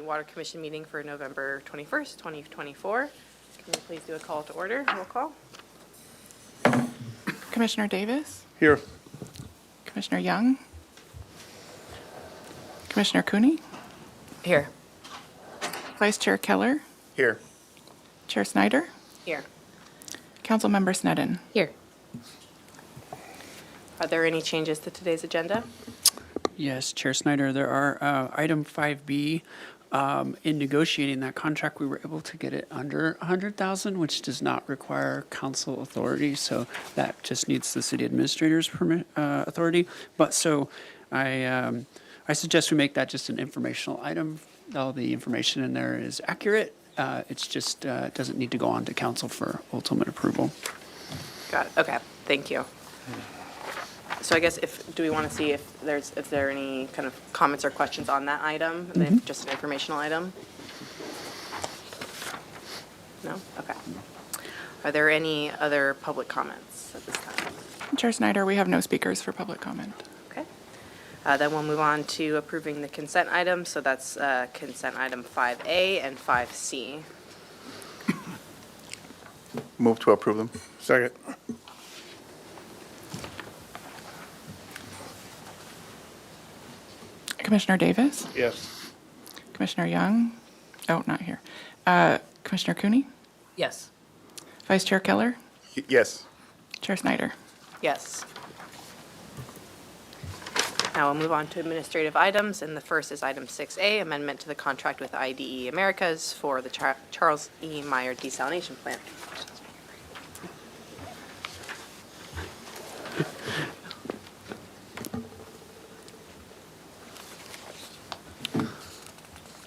Water Commission meeting for November 21st, 2024. Can you please do a call to order? Roll call. Commissioner Davis? Here. Commissioner Young? Commissioner Cooney? Here. Vice Chair Keller? Here. Chair Snyder? Here. Councilmember Sneddon? Here. Are there any changes to today's agenda? Yes, Chair Snyder, there are item 5B. In negotiating that contract, we were able to get it under 100,000, which does not require council authority. So that just needs the city administrator's permit authority. But so I suggest we make that just an informational item. All the information in there is accurate. It's just doesn't need to go on to council for ultimate approval. Got it. Okay. Thank you. So I guess do we want to see if there are any kind of comments or questions on that item, and then just an informational item? No? Okay. Are there any other public comments at this time? Chair Snyder, we have no speakers for public comment. Okay. Then we'll move on to approving the consent items. So that's consent item 5A and 5C. Move to approve them. Second. Commissioner Davis? Yes. Commissioner Young? Oh, not here. Commissioner Cooney? Yes. Vice Chair Keller? Yes. Chair Snyder? Yes. Now we'll move on to administrative items, and the first is item 6A, amendment to the contract with IDE Americas for the Charles E. Meyer desalination plant.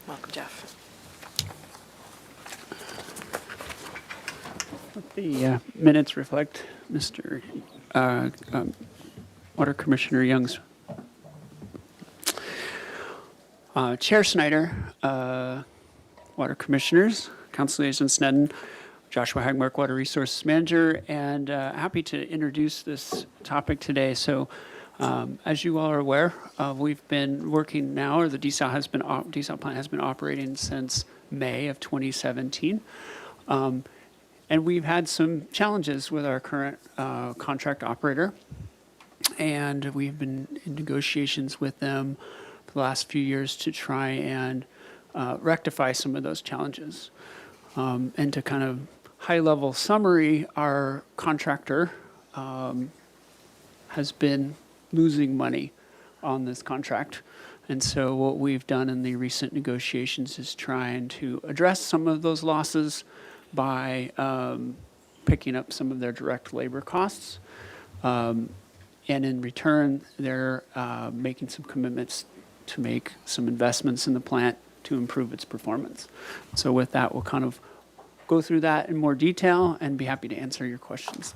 Welcome, Jeff. The minutes reflect Mr. Water Commissioner Young's Chair Snyder, Water Commissioners, Council Liaison Sneddon, Joshua Hagmark, Water Resources Manager, and happy to introduce this topic today. So, as you all are aware, we've been working now, or the desal plant has been operating since May of 2017. And we've had some challenges with our current contract operator. And we've been in negotiations with them for the last few years to try and rectify some of those challenges. And to kind of high-level summary, our contractor has been losing money on this contract. And so what we've done in the recent negotiations is trying to address some of those losses by picking up some of their direct labor costs. And in return, they're making some commitments to make some investments in the plant to improve its performance. So with that, we'll kind of go through that in more detail and be happy to answer your questions.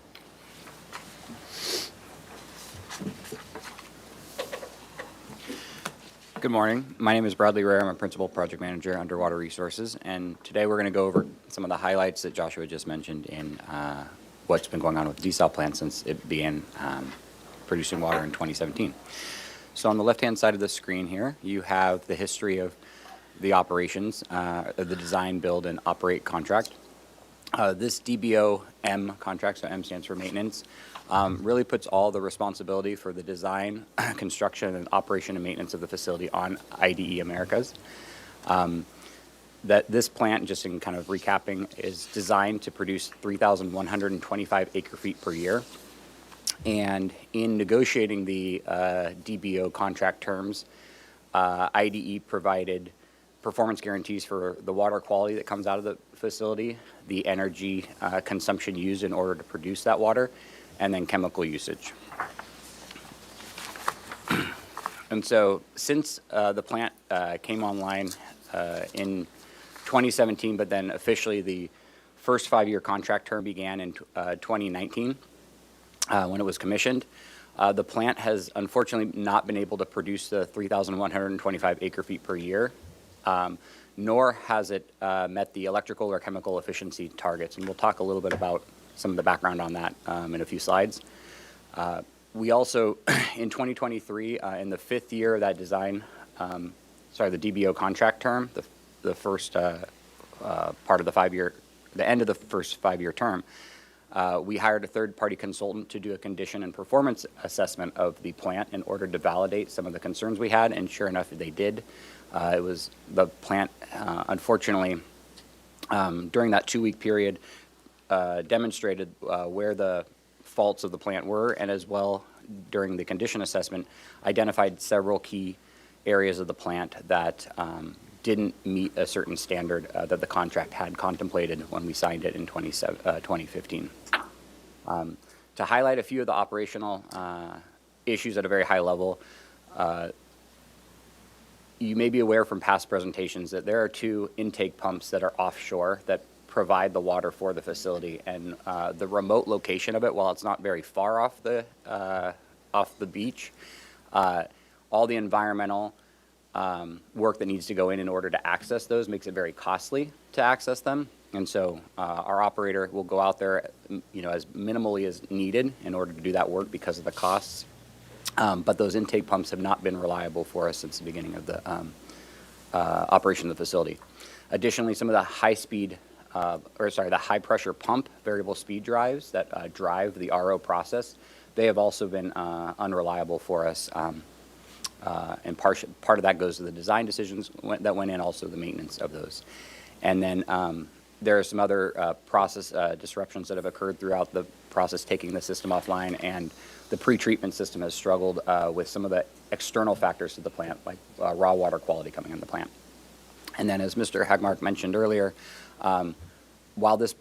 Good morning. My name is Bradley Rare. I'm a Principal Project Manager under Water Resources, and today we're going to go over some of the highlights that Joshua just mentioned in what's been going on with the desal plant since it began producing water in 2017. So on the left-hand side of the screen here, you have the history of the operations, the design, build, and operate contract. This DBO-M contract, so M stands for maintenance, really puts all the responsibility for the design, construction, and operation and maintenance of the facility on IDE Americas. That this plant, just in kind of recapping, is designed to produce 3,125 acre-feet per year. And in negotiating the DBO contract terms, IDE provided performance guarantees for the water quality that comes out of the facility, the energy consumption used in order to produce that water, and then chemical usage. And so since the plant came online in 2017, but then officially the first 5-year contract term began in 2019 when it was commissioned, the plant has unfortunately not been able to produce the 3,125 acre-feet per year, nor has it met the electrical or chemical efficiency targets. And we'll talk a little bit about some of the background on that in a few slides. We also, in 2023, in the 5th year of that design, the DBO contract term, the first part of the 5-year, the end of the first 5-year term, we hired a third-party consultant to do a condition and performance assessment of the plant in order to validate some of the concerns we had, and sure enough, they did. It was the plant, unfortunately, during that 2-week period, demonstrated where the faults of the plant were, and as well, during the condition assessment, identified several key areas of the plant that didn't meet a certain standard that the contract had contemplated when we signed it in 2015. To highlight a few of the operational issues at a very high level, you may be aware from past presentations that there are 2 intake pumps that are offshore that provide the water for the facility, and the remote location of it, while it's not very far off the off the beach. All the environmental work that needs to go in order to access those makes it very costly to access them. And so our operator will go out there, as minimally as needed in order to do that work because of the costs. But those intake pumps have not been reliable for us since the beginning of the operation of the facility. Additionally, some of the the high pressure pump variable speed drives that drive the RO process, they have also been unreliable for us. And part of that goes to the design decisions that went in, also the maintenance of those. And then there are some other process disruptions that have occurred throughout the process taking the system offline, and the pretreatment system has struggled with some of the external factors to the plant, like raw water quality coming in the plant. And then, as Mr. Hagmark mentioned earlier, while this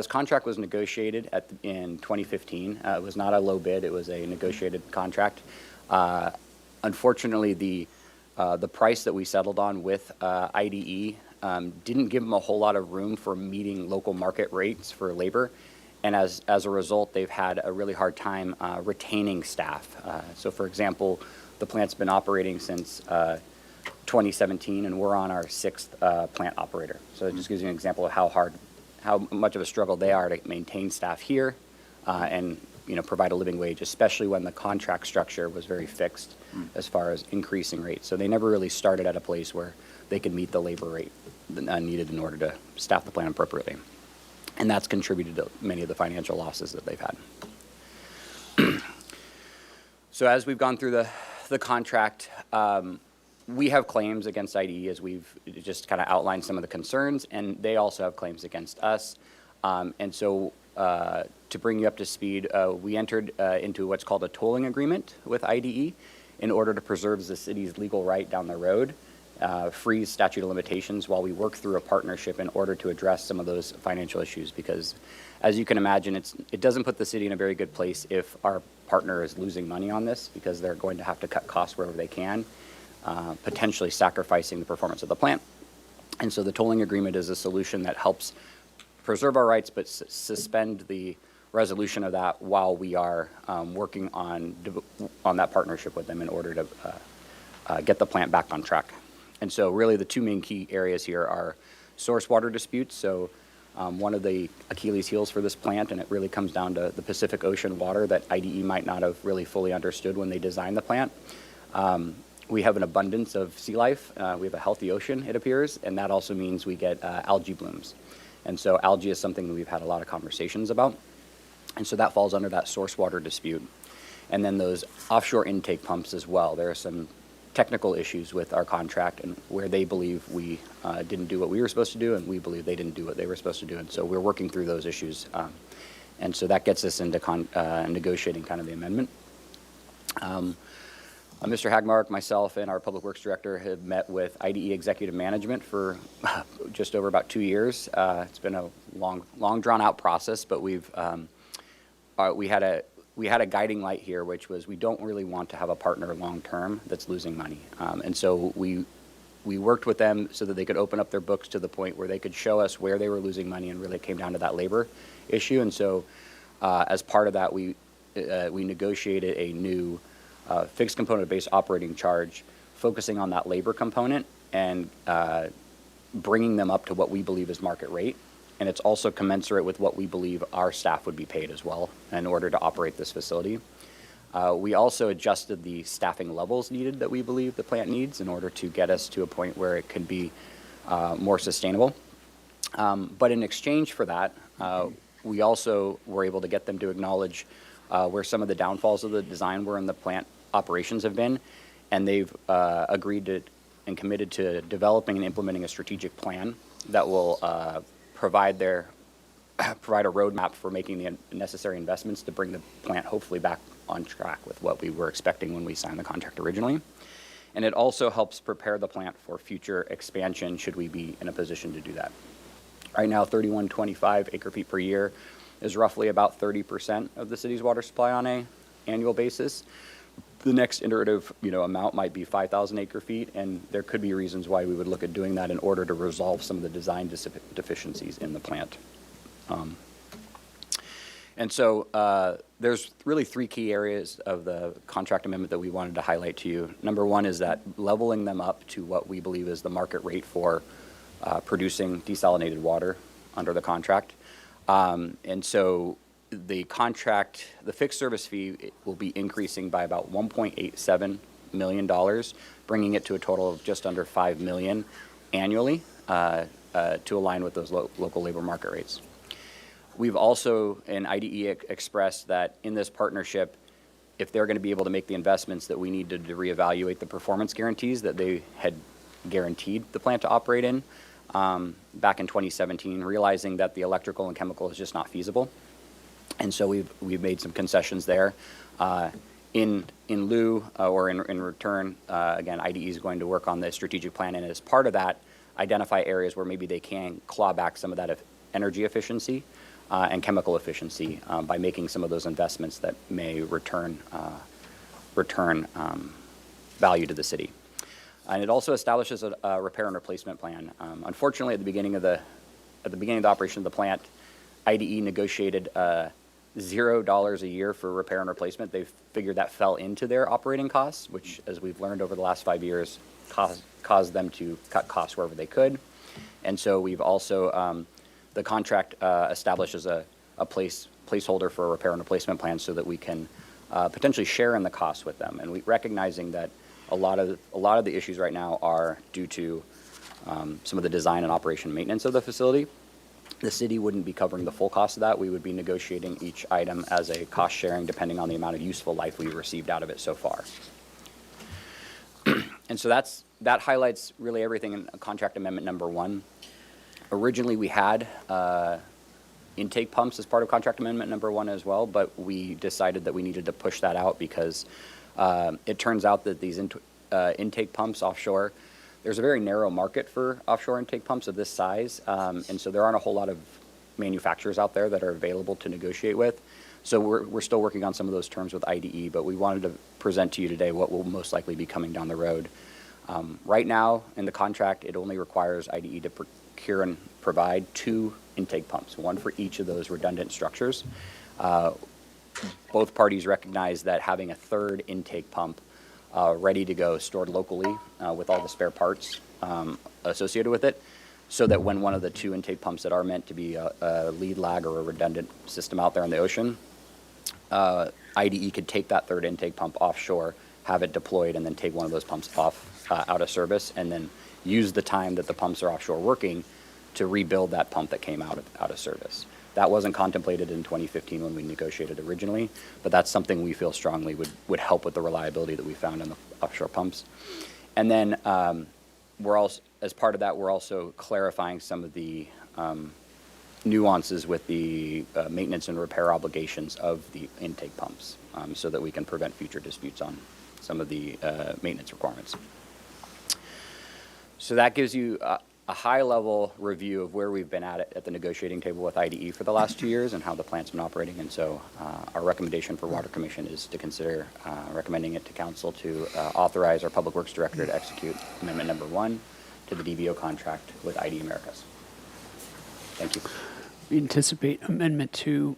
contract was negotiated in 2015, it was not a low bid, it was a negotiated contract. Unfortunately, the price that we settled on with IDE didn't give them a whole lot of room for meeting local market rates for labor. And as a result, they've had a really hard time retaining staff. So for example, the plant's been operating since 2017, and we're on our 6th plant operator. So it just gives you an example of how much of a struggle they are to maintain staff here and provide a living wage, especially when the contract structure was very fixed as far as increasing rates. So they never really started at a place where they could meet the labor rate needed in order to staff the plant appropriately. And that's contributed to many of the financial losses that they've had. So as we've gone through the contract, we have claims against IDE, as we've just kind of outlined some of the concerns, and they also have claims against us. And so to bring you up to speed, we entered into what's called a tolling agreement with IDE in order to preserve the city's legal right down the road, freeze statute of limitations while we work through a partnership in order to address some of those financial issues. Because as you can imagine, it doesn't put the city in a very good place if our partner is losing money on this, because they're going to have to cut costs wherever they can, potentially sacrificing the performance of the plant. And so the tolling agreement is a solution that helps preserve our rights, but suspend the resolution of that while we are working on that partnership with them in order to get the plant back on track. And so really the two main key areas here are source water disputes. So one of the Achilles heels for this plant, and it really comes down to the Pacific Ocean water that IDE might not have really fully understood when they designed the plant. We have an abundance of sea life. We have a healthy ocean, it appears, and that also means we get algae blooms. And so algae is something that we've had a lot of conversations about. And so that falls under that source water dispute. And then those offshore intake pumps as well. There are some technical issues with our contract, and where they believe we didn't do what we were supposed to do, and we believe they didn't do what they were supposed to do. And so we're working through those issues. And so that gets us into negotiating kind of the amendment. Mr. Hagmark, myself, and our Public Works Director have met with IDE Executive Management for just over about 2 years. It's been a long drawn-out process, but we had a guiding light here, which was we don't really want to have a partner long-term that's losing money. And so we worked with them so that they could open up their books to the point where they could show us where they were losing money, and really it came down to that labor issue. And so as part of that, we negotiated a new fixed component-based operating charge, focusing on that labor component and bringing them up to what we believe is market rate. And it's also commensurate with what we believe our staff would be paid as well in order to operate this facility. We also adjusted the staffing levels needed that we believe the plant needs in order to get us to a point where it can be more sustainable. But in exchange for that, we also were able to get them to acknowledge where some of the downfalls of the design were in the plant operations have been, and they've agreed to and committed to developing and implementing a strategic plan that will provide a roadmap for making the necessary investments to bring the plant hopefully back on track with what we were expecting when we signed the contract originally. And it also helps prepare the plant for future expansion should we be in a position to do that. Right now, 3125 acre-feet per year is roughly about 30% of the city's water supply on an annual basis. The next iterative, amount might be 5,000 acre-feet, and there could be reasons why we would look at doing that in order to resolve some of the design deficiencies in the plant. And so there's really three key areas of the contract amendment that we wanted to highlight to you. Number one is that leveling them up to what we believe is the market rate for producing desalinated water under the contract. And so the contract, the fixed service fee will be increasing by about $1.87 million, bringing it to a total of just under $5 million annually to align with those local labor market rates. We've also, in IDE, expressed that in this partnership, if they're going to be able to make the investments, that we need to reevaluate the performance guarantees that they had guaranteed the plant to operate in back in 2017, realizing that the electrical and chemical is just not feasible. And so we've made some concessions there. In lieu or in return, again, IDE is going to work on the strategic plan, and as part of that, identify areas where maybe they can claw back some of that energy efficiency and chemical efficiency by making some of those investments that may return value to the city. And it also establishes a repair and replacement plan. Unfortunately, at the beginning of the operation of the plant, IDE negotiated $0 a year for repair and replacement. They figured that fell into their operating costs, which, as we've learned over the last 5 years, caused them to cut costs wherever they could. And so we've also, the contract establishes a placeholder for a repair and replacement plan so that we can potentially share in the costs with them. And recognizing that a lot of the issues right now are due to some of the design and operation maintenance of the facility. The city wouldn't be covering the full cost of that. We would be negotiating each item as a cost sharing depending on the amount of useful life we received out of it so far. And so that highlights really everything in contract amendment number one. Originally, we had intake pumps as part of contract amendment number one as well, but we decided that we needed to push that out because it turns out that these intake pumps offshore, there's a very narrow market for offshore intake pumps of this size, and so there aren't a whole lot of manufacturers out there that are available to negotiate with. So we're still working on some of those terms with IDE, but we wanted to present to you today what will most likely be coming down the road. Right now, in the contract, it only requires IDE to procure and provide 2 intake pumps, one for each of those redundant structures. Both parties recognize that having a third intake pump ready to go, stored locally with all the spare parts associated with it, so that when one of the 2 intake pumps that are meant to be a lead lag or a redundant system out there in the ocean, IDE could take that third intake pump offshore, have it deployed, and then take one of those pumps off out of service, and then use the time that the pumps are offshore working to rebuild that pump that came out of service. That wasn't contemplated in 2015 when we negotiated originally, but that's something we feel strongly would help with the reliability that we found in the offshore pumps. And then we're also, as part of that, we're also clarifying some of the nuances with the maintenance and repair obligations of the intake pumps so that we can prevent future disputes on some of the maintenance requirements. So that gives you a high-level review of where we've been at the negotiating table with IDE for the last 2 years and how the plant's been operating. And so our recommendation for Water Commission is to consider recommending it to Council to authorize our Public Works Director to execute Amendment Number 1 to the DBO contract with IDE Americas. Thank you. We anticipate Amendment 2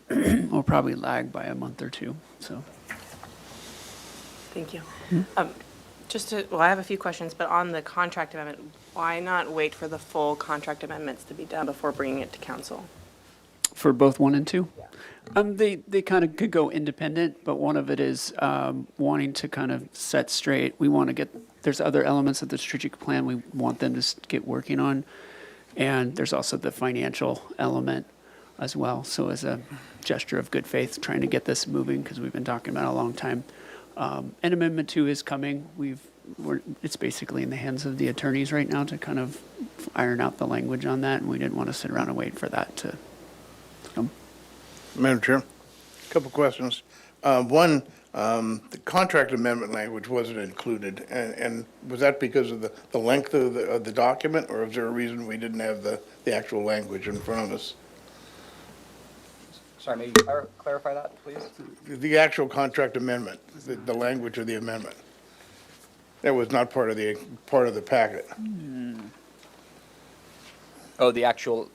will probably lag by a month or 2, so. Thank you. I have a few questions, but on the contract amendment, why not wait for the full contract amendments to be done before bringing it to council? For both 1 and 2? They kind of could go independent, but one of it is wanting to kind of set straight. We want to get, there's other elements of the strategic plan we want them to get working on. And there's also the financial element as well. So as a gesture of good faith, trying to get this moving because we've been talking about it a long time. And Amendment 2 is coming. It's basically in the hands of the attorneys right now to kind of iron out the language on that, and we didn't want to sit around and wait for that to come. Madam Chair, a couple questions. One, the contract amendment language wasn't included, and was that because of the length of the document, or is there a reason we didn't have the actual language in front of us? Sorry, maybe clarify that, please? The actual contract amendment, the language of the amendment. That was not part of the packet. Oh, the actual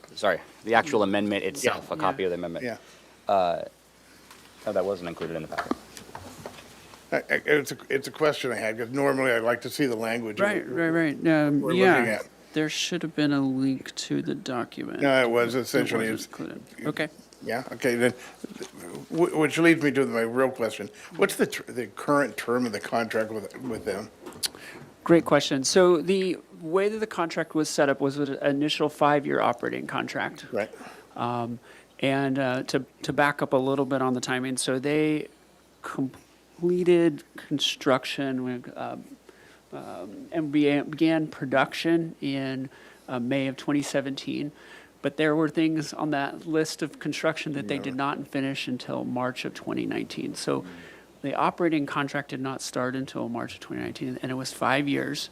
amendment itself, a copy of the amendment. Yeah. Oh, that wasn't included in the packet. It's a question I had, because normally I like to see the language. Right. we're looking Yeah, at. there should have been a link to the document. No, it was It essentially, wasn't included. Okay. yeah, okay, then, which leads me to my real question. What's the current term of the contract with them? Great question. So the way that the contract was set up was with an initial 5-year operating contract. Right, And to back up a little bit on the timing, so they completed construction and began production in May of 2017. But there were things on that list of construction that they did not finish until March of 2019. So the operating contract did not start until March of 2019, and it was 5 years.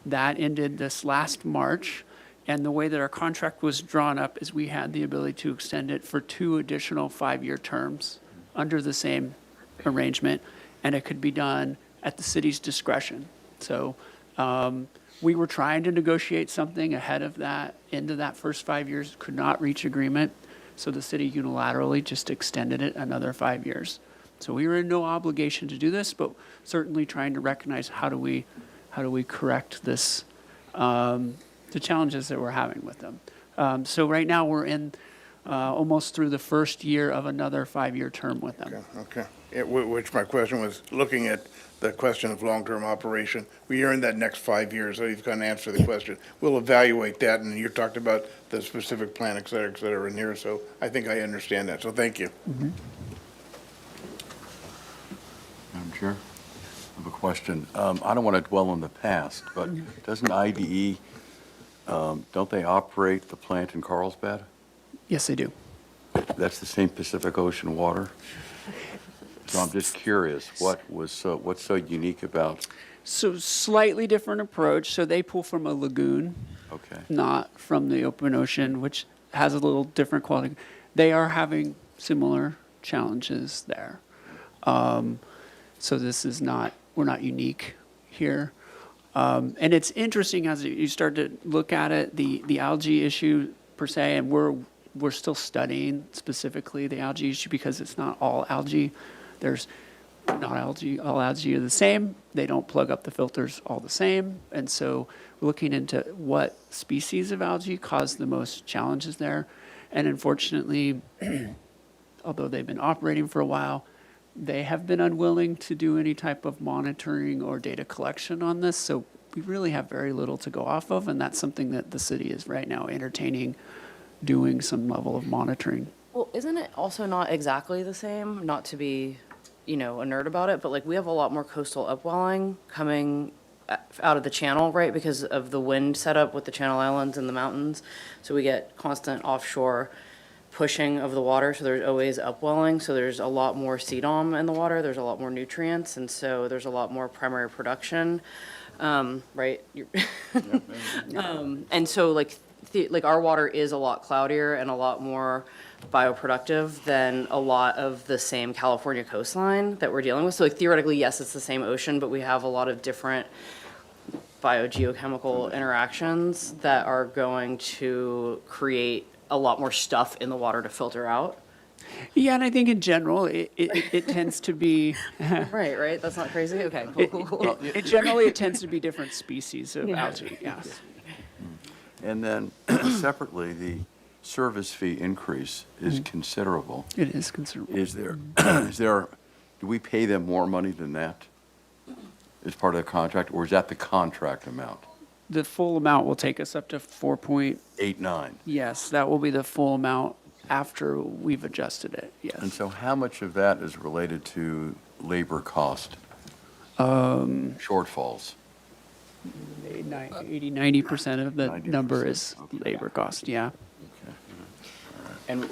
That ended this last March. And the way that our contract was drawn up is we had the ability to extend it for 2 additional 5-year terms under the same arrangement, and it could be done at the city's discretion. So we were trying to negotiate something ahead of that, into that first 5 years, could not reach agreement, so the city unilaterally just extended it another 5 years. So we were in no obligation to do this, but certainly trying to recognize how do we correct this, the challenges that we're having with them. So right now, we're in almost through the first year of another 5-year term with them. okay. Which my question was, looking at the question of long-term operation, we are in that next 5 years, so you've kind of answered the question. We'll evaluate that, and you talked about the specific plan, et cetera, in here, so I think I understand that, so thank you. Madam Chair, I have a question. I don't want to dwell on the past, but doesn't IDE, don't they operate the plant in Carlsbad? Yes, they do. That's the same Pacific Ocean water? So I'm just curious, what's so unique about, So slightly different approach. So they pull from a lagoon, okay, not from the open ocean, which has a little different quality. They are having similar challenges there. So this is not, we're not unique here. And it's interesting as you start to look at it, the algae issue per se, and we're still studying specifically the algae issue because it's not all algae. There's not algae, all algae are the same. They don't plug up the filters all the same. And so we're looking into what species of algae cause the most challenges there. And unfortunately, although they've been operating for a while, they have been unwilling to do any type of monitoring or data collection on this. So we really have very little to go off of. And that's something that the city is right now entertaining, doing some level of monitoring. Well, isn't it also not exactly the same? Not to be, a nerd about it, but like we have a lot more coastal upwelling coming out of the channel, right? Because of the wind setup with the Channel Islands and the mountains. So we get constant offshore pushing of the water. So there's always upwelling. So there's a lot more CDOM in the water. There's a lot more nutrients. And so there's a lot more primary production, right? And so like our water is a lot cloudier and a lot more bioproductive than a lot of the same California coastline that we're dealing with. So like theoretically, yes, it's the same ocean, but we have a lot of different biogeochemical interactions that are going to create a lot more stuff in the water to filter out. Yeah, and I think in general, it tends to be, Right? That's not crazy? Okay, cool. it tends to be different species of algae, yes. and then separately, the service fee increase is considerable. It is considerable. Is there, do we pay them more money than that as part of the contract, or is that the contract amount? The full amount will take us up to 8.9. Yes, that will be the full amount after we've adjusted it, yes. And so how much of that is related to labor cost shortfalls? 90% of the 90%, number is okay. labor cost, yeah. And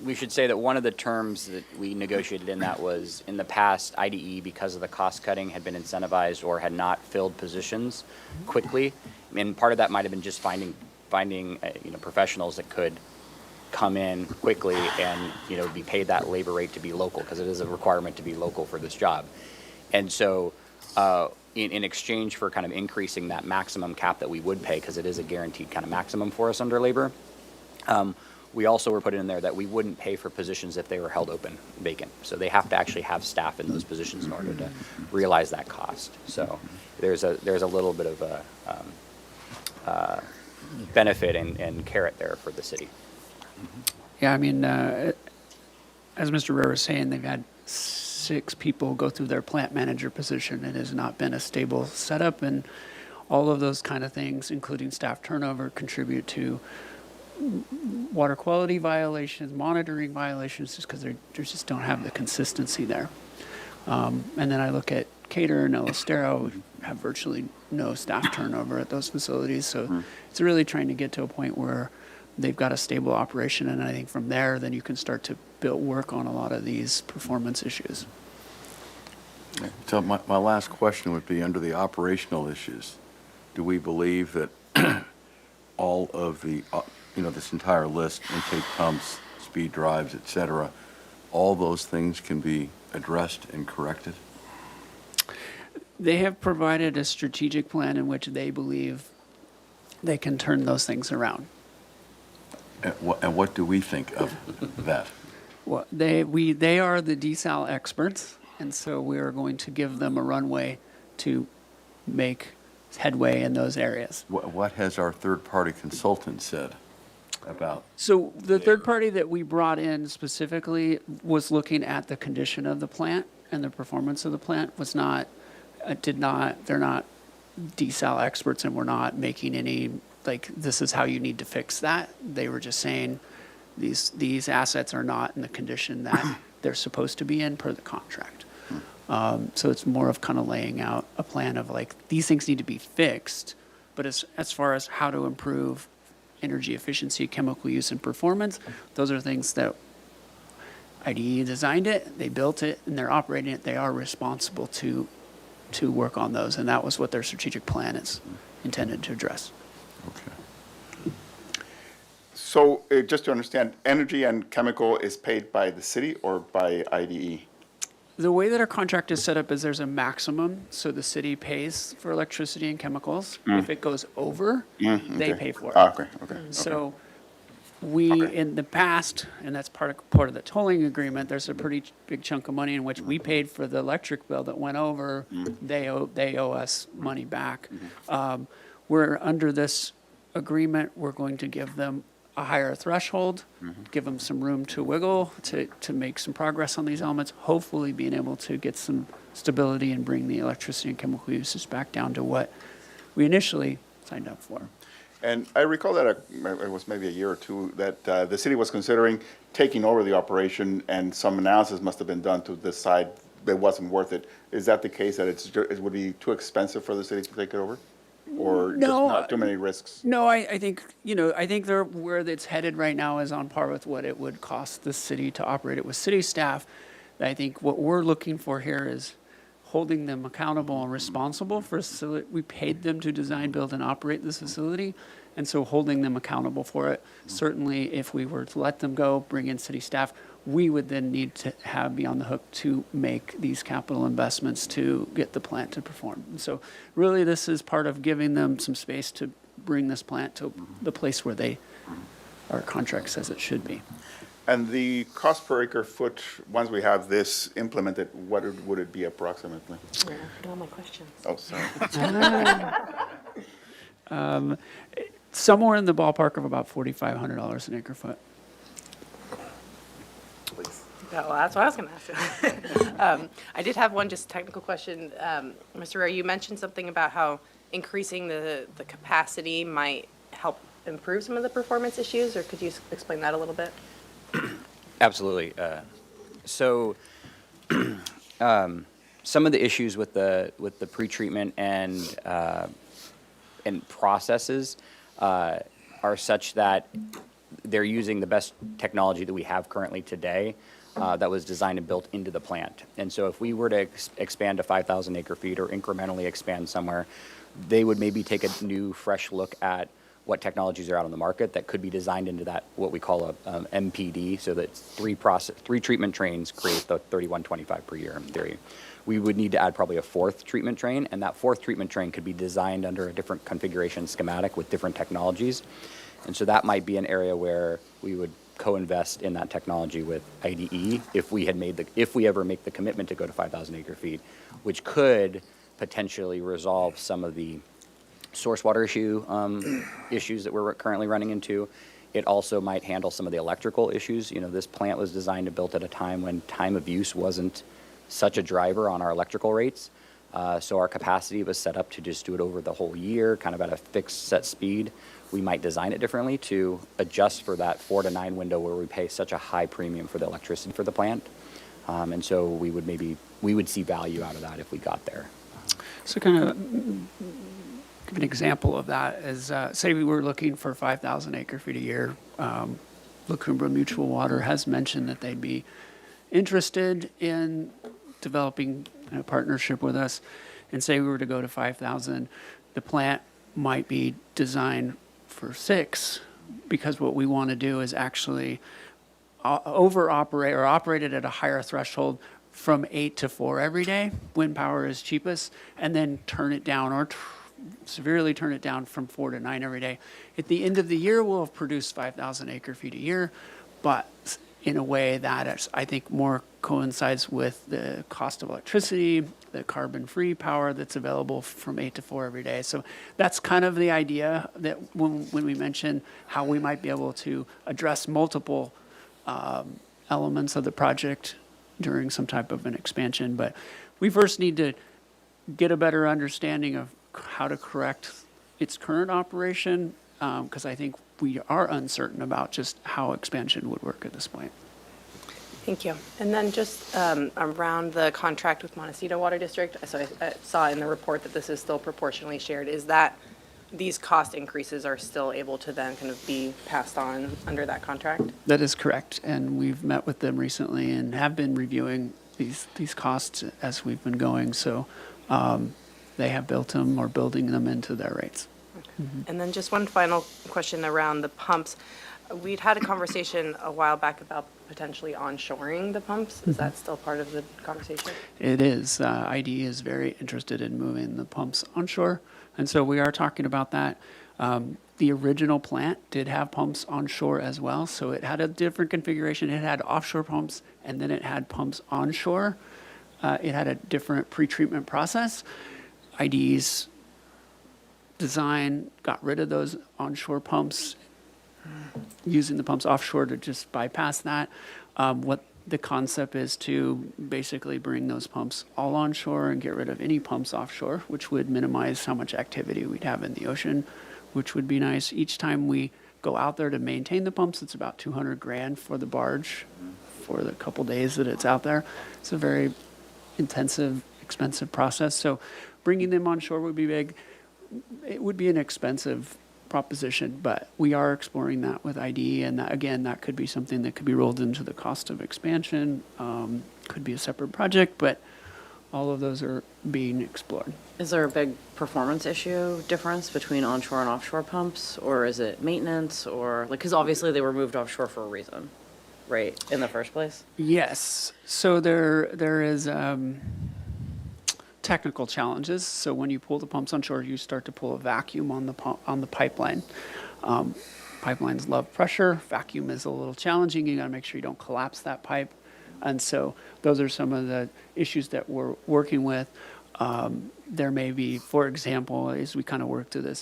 we should say that one of the terms that we negotiated in that was, in the past, IDE, because of the cost cutting, had been incentivized or had not filled positions quickly. And part of that might have been just finding professionals that could come in quickly and, be paid that labor rate to be local, because it is a requirement to be local for this job. And so, in exchange for kind of increasing that maximum cap that we would pay, because it is a guaranteed kind of maximum for us under labor, we also were put in there that we wouldn't pay for positions if they were held open, vacant. So they have to actually have staff in those positions in order to realize that cost. So there's a little bit of a benefit and carrot there for the city. Yeah, I mean, as Mr. Rare was saying, they've had 6 people go through their plant manager position. It has not been a stable setup, and all of those kind of things, including staff turnover, contribute to water quality violations, monitoring violations, just because they just don't have the consistency there. And then I look at Cater and El Estero, we have virtually no staff turnover at those facilities. So it's really trying to get to a point where they've got a stable operation. And I think from there, then you can start to work on a lot of these performance issues. So my last question would be, under the operational issues, do we believe that all of the, this entire list, intake pumps, speed drives, et cetera, all those things can be addressed and corrected? They have provided a strategic plan in which they believe they can turn those things around. And what do we think of that? Well, they are the desal experts, and so we are going to give them a runway to make headway in those areas. What has our third-party consultant said about? So the third party that we brought in specifically was looking at the condition of the plant, and the performance of the plant was not, they're not desal experts, and we're not making any, like, this is how you need to fix that. They were just saying these assets are not in the condition that they're supposed to be in per the contract. So it's more of kind of laying out a plan of, like, these things need to be fixed, but as far as how to improve energy efficiency, chemical use, and performance, those are things that IDE designed it, they built it, and they're operating it. They are responsible to work on those, and that was what their strategic plan is intended to address. Okay. So just to understand, energy and chemical is paid by the city or by IDE? The way that our contract is set up is there's a maximum, so the city pays for electricity and chemicals. If it goes over, they Okay. pay for it. Okay. So we, in the past, and that's part of the tolling agreement, there's a pretty big chunk of money in which we paid for the electric bill that went over. They owe us money back. We're under this agreement, we're going to give them a higher threshold, give them some room to wiggle, to make some progress on these elements, hopefully being able to get some stability and bring the electricity and chemical uses back down to what we initially signed up for. And I recall that it was maybe a year or two that the city was considering taking over the operation, and some analysis must have been done to decide that it wasn't worth it. Is that the case, that it would be too expensive for the city to take it over? Or just No, not too many risks? No, I think, where it's headed right now is on par with what it would cost the city to operate it with city staff. I think what we're looking for here is holding them accountable and responsible for we paid them to design, build, and operate this facility, and so holding them accountable for it. Certainly, if we were to let them go, bring in city staff, we would then need to be on the hook to make these capital investments to get the plant to perform. And so really, this is part of giving them some space to bring this plant to the place where our contract says it should be. And the cost per acre foot, once we have this implemented, what would it be approximately? Yeah, all my questions. Oh, sorry. Somewhere in the ballpark of about $4,500 an acre foot. Yeah, well, that's what I was going to ask. I did have one just technical question. Mr. Rare, you mentioned something about how increasing the capacity might help improve some of the performance issues, or could you explain that a little bit? Absolutely. So some of the issues with the pretreatment and processes are such that they're using the best technology that we have currently today that was designed and built into the plant. And so if we were to expand to 5,000 acre feet or incrementally expand somewhere, they would maybe take a new, fresh look at what technologies are out on the market that could be designed into that, what we call a MPD, so that three treatment trains create the 3125 per year in theory. We would need to add probably a fourth treatment train, and that fourth treatment train could be designed under a different configuration schematic with different technologies. And so that might be an area where we would co-invest in that technology with IDE if we ever make the commitment to go to 5,000 acre feet, which could potentially resolve some of the source water issues that we're currently running into. It also might handle some of the electrical issues. You know, this plant was designed and built at a time when time of use wasn't such a driver on our electrical rates. So our capacity was set up to just do it over the whole year, kind of at a fixed set speed. We might design it differently to adjust for that 4 to 9 window where we pay such a high premium for the electricity for the plant. And so we would see value out of that if we got there. So kind of give an example of that is, say we were looking for 5,000 acre feet a year. Lake Cachuma Mutual Water has mentioned that they'd be interested in developing a partnership with us. And say we were to go to 5,000, the plant might be designed for 6, because what we want to do is actually over-operate or operate it at a higher threshold from 8 to 4 every day when power is cheapest, and then turn it down or severely turn it down from 4 to 9 every day. At the end of the year, we'll have produced 5,000 acre feet a year, but in a way that is, I think, more coincides with the cost of electricity, the carbon-free power that's available from 8 to 4 every day. So that's kind of the idea that when we mention how we might be able to address multiple elements of the project during some type of an expansion. But we first need to get a better understanding of how to correct its current operation, because I think we are uncertain about just how expansion would work at this point. Thank you. And then just around the contract with Montecito Water District, so I saw in the report that this is still proportionally shared. Is that these cost increases are still able to then kind of be passed on under that contract? That is correct, and we've met with them recently and have been reviewing these costs as we've been going. So they have built them or building them into their rates. And then just one final question around the pumps. We'd had a conversation a while back about potentially onshoring the pumps. Is that still part of the conversation? It is. IDE is very interested in moving the pumps onshore, and so we are talking about that. The original plant did have pumps onshore as well, so it had a different configuration. It had offshore pumps, and then it had pumps onshore. It had a different pretreatment process. IDE's design got rid of those onshore pumps, using the pumps offshore to just bypass that. What the concept is to basically bring those pumps all onshore and get rid of any pumps offshore, which would minimize how much activity we'd have in the ocean, which would be nice. Each time we go out there to maintain the pumps, it's about $200,000 for the barge for the couple days that it's out there. It's a very intensive, expensive process. So bringing them onshore would be big. It would be an expensive proposition, but we are exploring that with IDE, and that, again, that could be something that could be rolled into the cost of expansion, could be a separate project, but all of those are being explored. Is there a big performance issue difference between onshore and offshore pumps, or is it maintenance, or like, because obviously they were moved offshore for a reason, right, in the first place? Yes, so there is technical challenges. So when you pull the pumps onshore, you start to pull a vacuum on the pipeline. Pipelines love pressure. Vacuum is a little challenging. You got to make sure you don't collapse that pipe. And so those are some of the issues that we're working with. There may be, for example, as we kind of work through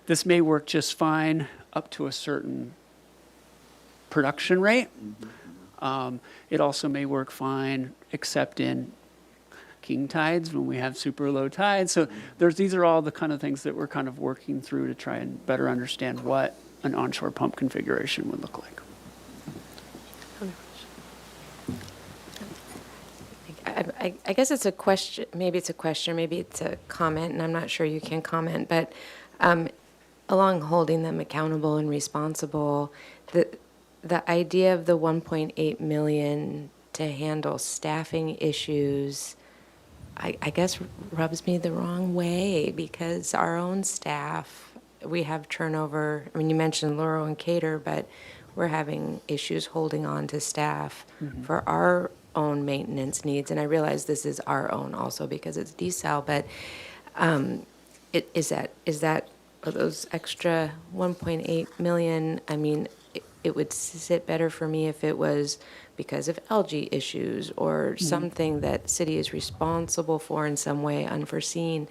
this may work just fine up to a certain production rate. It also may work fine, except in king tides when we have super low tides. So these are all the kind of things that we're kind of working through to try and better understand what an onshore pump configuration would look like. I guess it's a question, maybe it's a comment, and I'm not sure you can comment, but along holding them accountable and responsible, the idea of the 1.8 million to handle staffing issues, I guess rubs me the wrong way, because our own staff, we have turnover. I mean, you mentioned Laurel and Cater, but we're having issues holding on to staff for our own maintenance needs. And I realize this is our own also because it's desal, but is that those extra 1.8 million, I mean, it would sit better for me if it was because of algae issues or something that city is responsible for in some way unforeseen.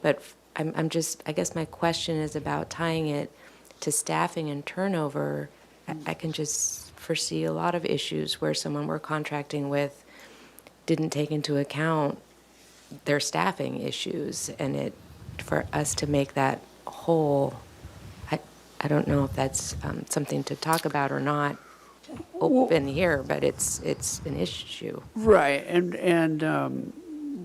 But I'm just, I guess my question is about tying it to staffing and turnover. I can just foresee a lot of issues where someone we're contracting with didn't take into account their staffing issues, and for us to make that whole, I don't know if that's something to talk about or not open here, but it's an issue. Right, and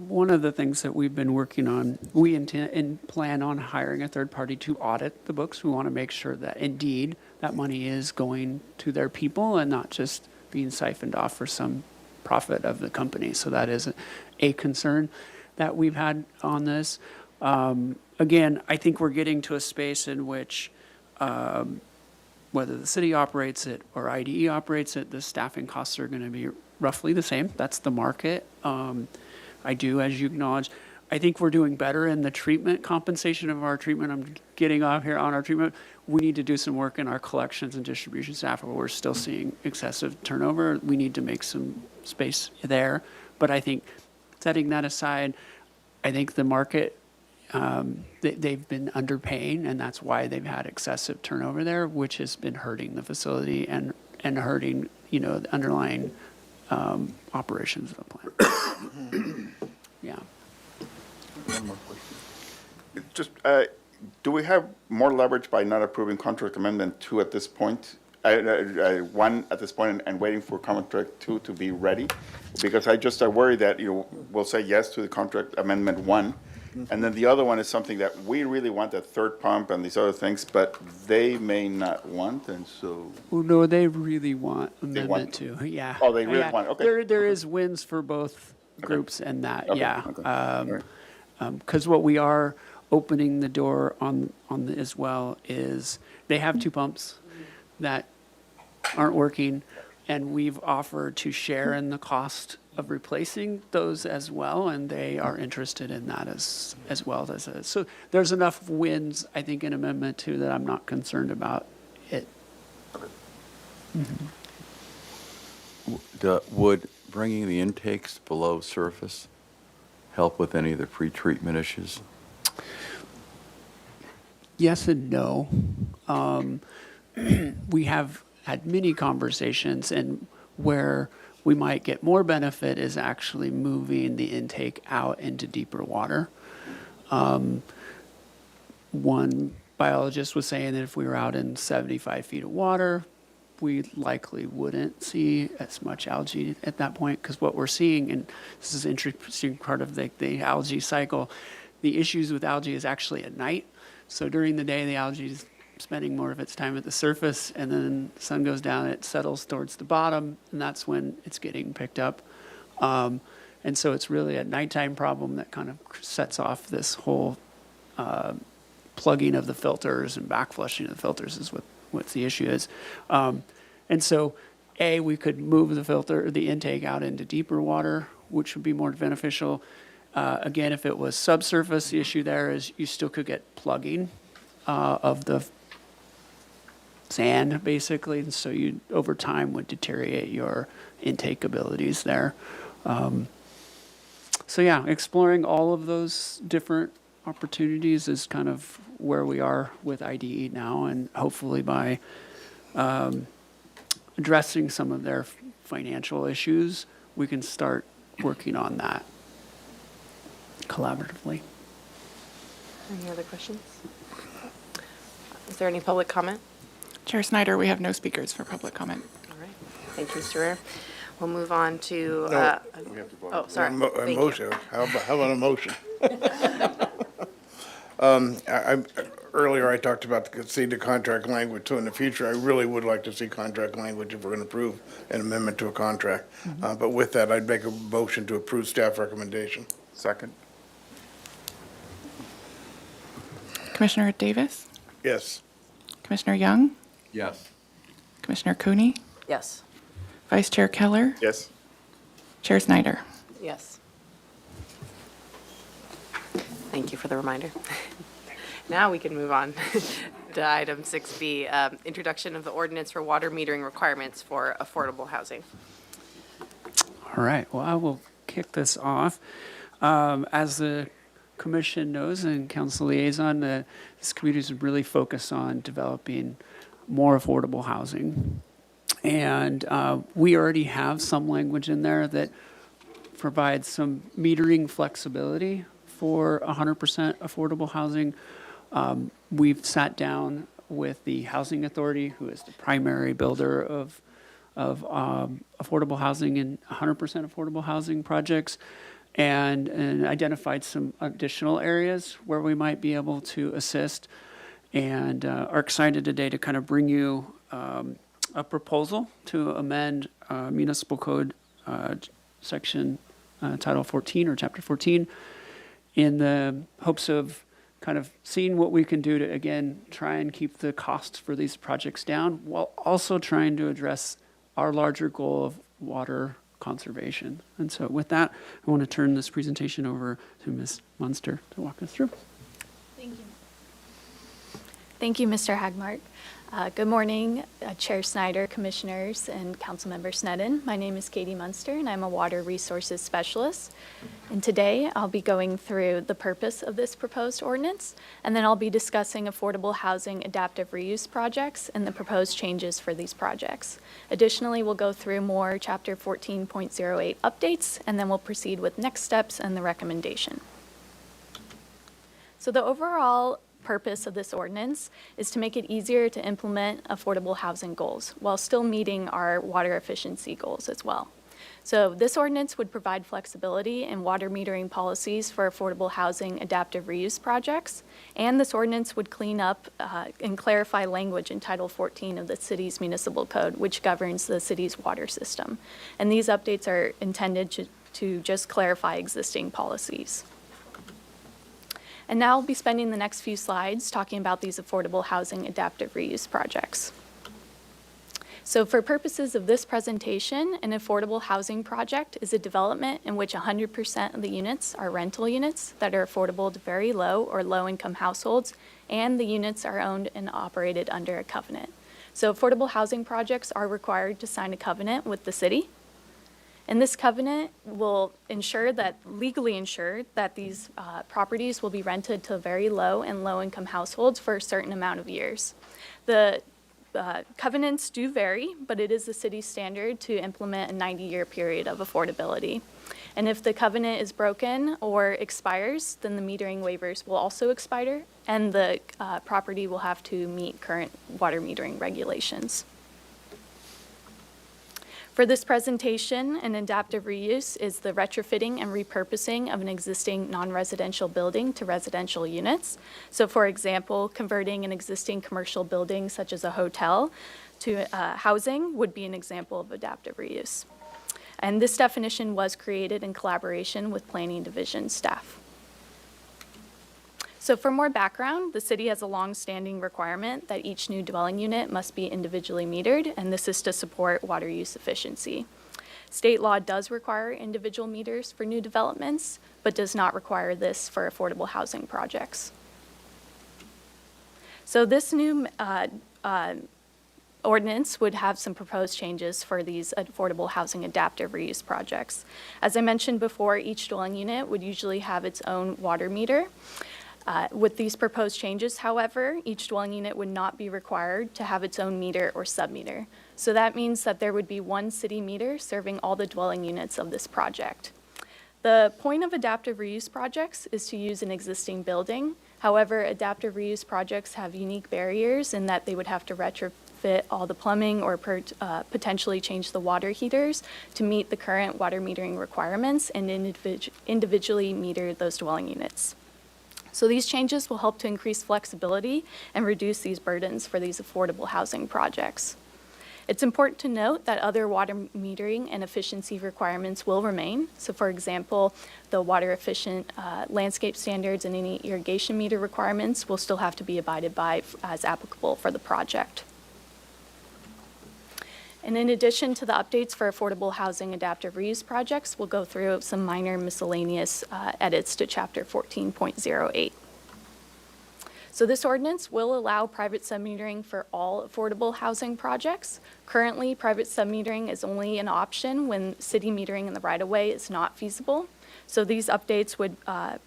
one of the things that we've been working on, we intend and plan on hiring a third party to audit the books. We want to make sure that indeed that money is going to their people and not just being siphoned off for some profit of the company. So that is a concern that we've had on this. Again, I think we're getting to a space in which whether the city operates it or IDE operates it, the staffing costs are going to be roughly the same. That's the market. I do, as you acknowledge, I think we're doing better in the treatment, compensation of our treatment. I'm getting off here on our treatment. We need to do some work in our collections and distribution staff where we're still seeing excessive turnover. We need to make some space there. But I think setting that aside, I think the market, they've been underpaying, and that's why they've had excessive turnover there, which has been hurting the facility and hurting, the underlying operations of the plant. Yeah. Just, do we have more leverage by not approving contract amendment 2 at this point? 1 at this point and waiting for contract 2 to be ready? Because I worry that, we'll say yes to the contract amendment 1, and then the other one is something that we really want, that third pump and these other things, but they may not want, and so. Well, no, they really want They amendment want- 2, yeah. Oh, they really Yeah. want, okay. There is wins for both groups and that, Okay, yeah. okay. All right. Because what we are opening the door on as well is they have 2 pumps that aren't working, and we've offered to share in the cost of replacing those as well, and they are interested in that as well as so there's enough wins, I think, in Amendment 2 that I'm not concerned about it. Would bringing the intakes below surface help with any of the pretreatment issues? Yes and no. We have had many conversations, and where we might get more benefit is actually moving the intake out into deeper water. One biologist was saying that if we were out in 75 feet of water, we likely wouldn't see as much algae at that point, because what we're seeing, and this is an interesting part of the algae cycle, the issues with algae is actually at night. So during the day, the algae is spending more of its time at the surface, and then the sun goes down, it settles towards the bottom, and that's when it's getting picked up. And so it's really a nighttime problem that kind of sets off this whole plugging of the filters and backflushing of the filters is what the issue is. And so, we could move the intake out into deeper water, which would be more beneficial. Again, if it was subsurface, the issue there is you still could get plugging of the sand, basically, and so you, over time, would deteriorate your intake abilities there. So yeah, exploring all of those different opportunities is kind of where we are with IDE now, and hopefully by addressing some of their financial issues, we can start working on that collaboratively. Any other questions? Is there any public comment? Chair Snyder, we have no speakers for public comment. All right. Thank you, Mr. Rare. We'll move on to, No, we have to vote. oh, sorry. A Thank you. motion. How about a motion? Earlier, I talked about the contract language, so in the future, I really would like to see contract language if we're going to approve an amendment to a contract. But with that, I'd make a motion to approve staff recommendation. Second? Commissioner Davis, Yes. Commissioner Young, Yes. Commissioner Cooney, Yes. Vice Chair Keller, Yes. Chair Snyder. Yes. Thank you for the reminder. Now we can move on to item 6B, introduction of the ordinance for water metering requirements for affordable housing. All right, well, I will kick this off. As the commission knows and council liaison, this community is really focused on developing more affordable housing. And we already have some language in there that provides some metering flexibility for 100% affordable housing. We've sat down with the Housing Authority, who is the primary builder of affordable housing and 100% affordable housing projects, and identified some additional areas where we might be able to assist, and are excited today to kind of bring you a proposal to amend municipal code section Title 14 or Chapter 14 in the hopes of kind of seeing what we can do to, again, try and keep the costs for these projects down while also trying to address our larger goal of water conservation. And so with that, I want to turn this presentation over to Ms. Munster to walk us through. Thank you. Thank you, Mr. Hagmark. Good morning, Chair Snyder, Commissioners, and Councilmember Sneddon. My name is Katie Munster, and I'm a Water Resources Specialist. And today, I'll be going through the purpose of this proposed ordinance, and then I'll be discussing affordable housing adaptive reuse projects and the proposed changes for these projects. Additionally, we'll go through more Chapter 14.08 updates, and then we'll proceed with next steps and the recommendation. So the overall purpose of this ordinance is to make it easier to implement affordable housing goals while still meeting our water efficiency goals as well. So this ordinance would provide flexibility in water metering policies for affordable housing adaptive reuse projects, and this ordinance would clean up and clarify language in Title 14 of the city's municipal code, which governs the city's water system. And these updates are intended to just clarify existing policies. And now I'll be spending the next few slides talking about these affordable housing adaptive reuse projects. So for purposes of this presentation, an affordable housing project is a development in which 100% of the units are rental units that are affordable to very low or low-income households, and the units are owned and operated under a covenant. So affordable housing projects are required to sign a covenant with the city. And this covenant will legally ensure that these properties will be rented to very low and low-income households for a certain amount of years. The covenants do vary, but it is the city's standard to implement a 90-year period of affordability. And if the covenant is broken or expires, then the metering waivers will also expire, and the property will have to meet current water metering regulations. For this presentation, an adaptive reuse is the retrofitting and repurposing of an existing non-residential building to residential units. So for example, converting an existing commercial building such as a hotel to housing would be an example of adaptive reuse. And this definition was created in collaboration with Planning Division staff. So for more background, the city has a long-standing requirement that each new dwelling unit must be individually metered, and this is to support water use efficiency. State law does require individual meters for new developments, but does not require this for affordable housing projects. So this new ordinance would have some proposed changes for these affordable housing adaptive reuse projects. As I mentioned before, each dwelling unit would usually have its own water meter. With these proposed changes, however, each dwelling unit would not be required to have its own meter or submeter. So that means that there would be one city meter serving all the dwelling units of this project. The point of adaptive reuse projects is to use an existing building. However, adaptive reuse projects have unique barriers in that they would have to retrofit all the plumbing or potentially change the water heaters to meet the current water metering requirements and individually meter those dwelling units. So these changes will help to increase flexibility and reduce these burdens for these affordable housing projects. It's important to note that other water metering and efficiency requirements will remain. So for example, the water efficient landscape standards and any irrigation meter requirements will still have to be abided by as applicable for the project. And in addition to the updates for affordable housing adaptive reuse projects, we'll go through some minor miscellaneous edits to Chapter 14.08. So this ordinance will allow private submetering for all affordable housing projects. Currently, private submetering is only an option when city metering in the right-of-way is not feasible. So these updates would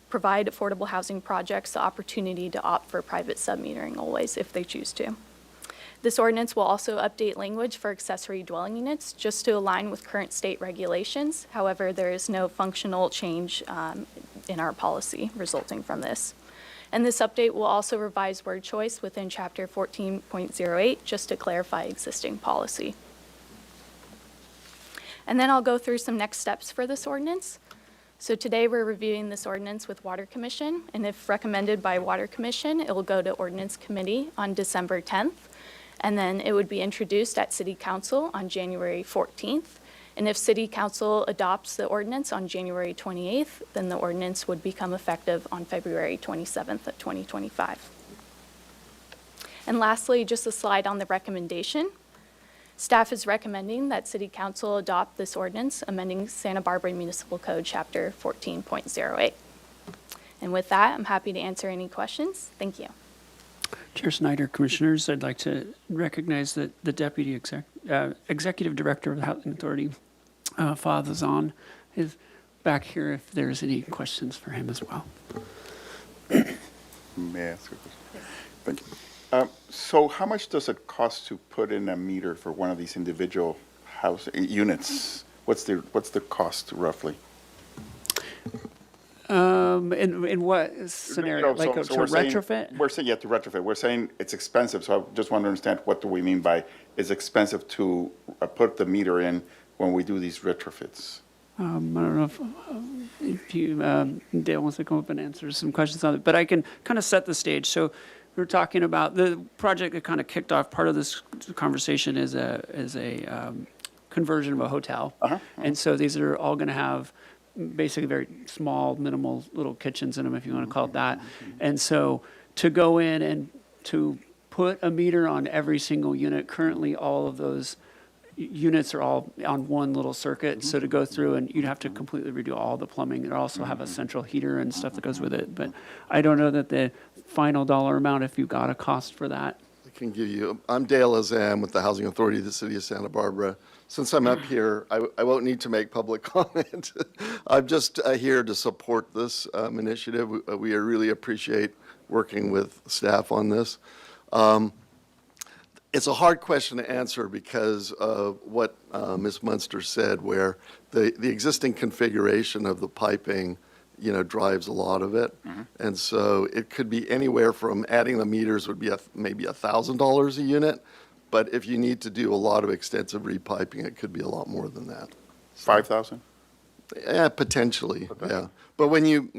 provide affordable housing projects the opportunity to opt for private submetering always if they choose to. This ordinance will also update language for accessory dwelling units just to align with current state regulations. However, there is no functional change in our policy resulting from this. And this update will also revise word choice within Chapter 14.08 just to clarify existing policy. And then I'll go through some next steps for this ordinance. So today we're reviewing this ordinance with Water Commission, and if recommended by Water Commission, it will go to Ordinance Committee on December 10th. And then it would be introduced at City Council on January 14th. And if City Council adopts the ordinance on January 28th, then the ordinance would become effective on February 27th of 2025. And lastly, just a slide on the recommendation. Staff is recommending that City Council adopt this ordinance, amending Santa Barbara Municipal Code, Chapter 14.08. And with that, I'm happy to answer any questions. Thank you. Chair Snyder, Commissioners, I'd like to recognize that the Deputy Executive Director of the Housing Authority, Father Zahn, is back here if there's any questions for him as well. May I ask a question? Thank you. So how much does it cost to put in a meter for one of these individual house units? What's the cost roughly? In what scenario? Like to retrofit? We're saying, yeah, to retrofit. We're saying it's expensive, so I just want to understand what do we mean by it's expensive to put the meter in when we do these retrofits? I don't know if you, Dale wants to come up and answer some questions on it, but I can kind of set the stage. So we're talking about the project that kind of kicked off. Part of this conversation is a conversion of a hotel. And so these are all going to have basically very small, minimal little kitchens in them, if you want to call it that. And so to go in and to put a meter on every single unit, currently all of those units are all on one little circuit. So to go through and you'd have to completely redo all the plumbing and also have a central heater and stuff that goes with it. But I don't know that the final dollar amount, if you got a cost for that. I can give you, I'm Dale Azam with the Housing Authority of the City of Santa Barbara. Since I'm up here, I won't need to make public comment. I'm just here to support this initiative. We really appreciate working with staff on this. It's a hard question to answer because of what Ms. Munster said, where the existing configuration of the piping, drives a lot of it. And so it could be anywhere from adding the meters would be maybe $1,000 a unit. But if you need to do a lot of extensive repiping, it could be a lot more than that. 5,000? Yeah, potentially, yeah. But when you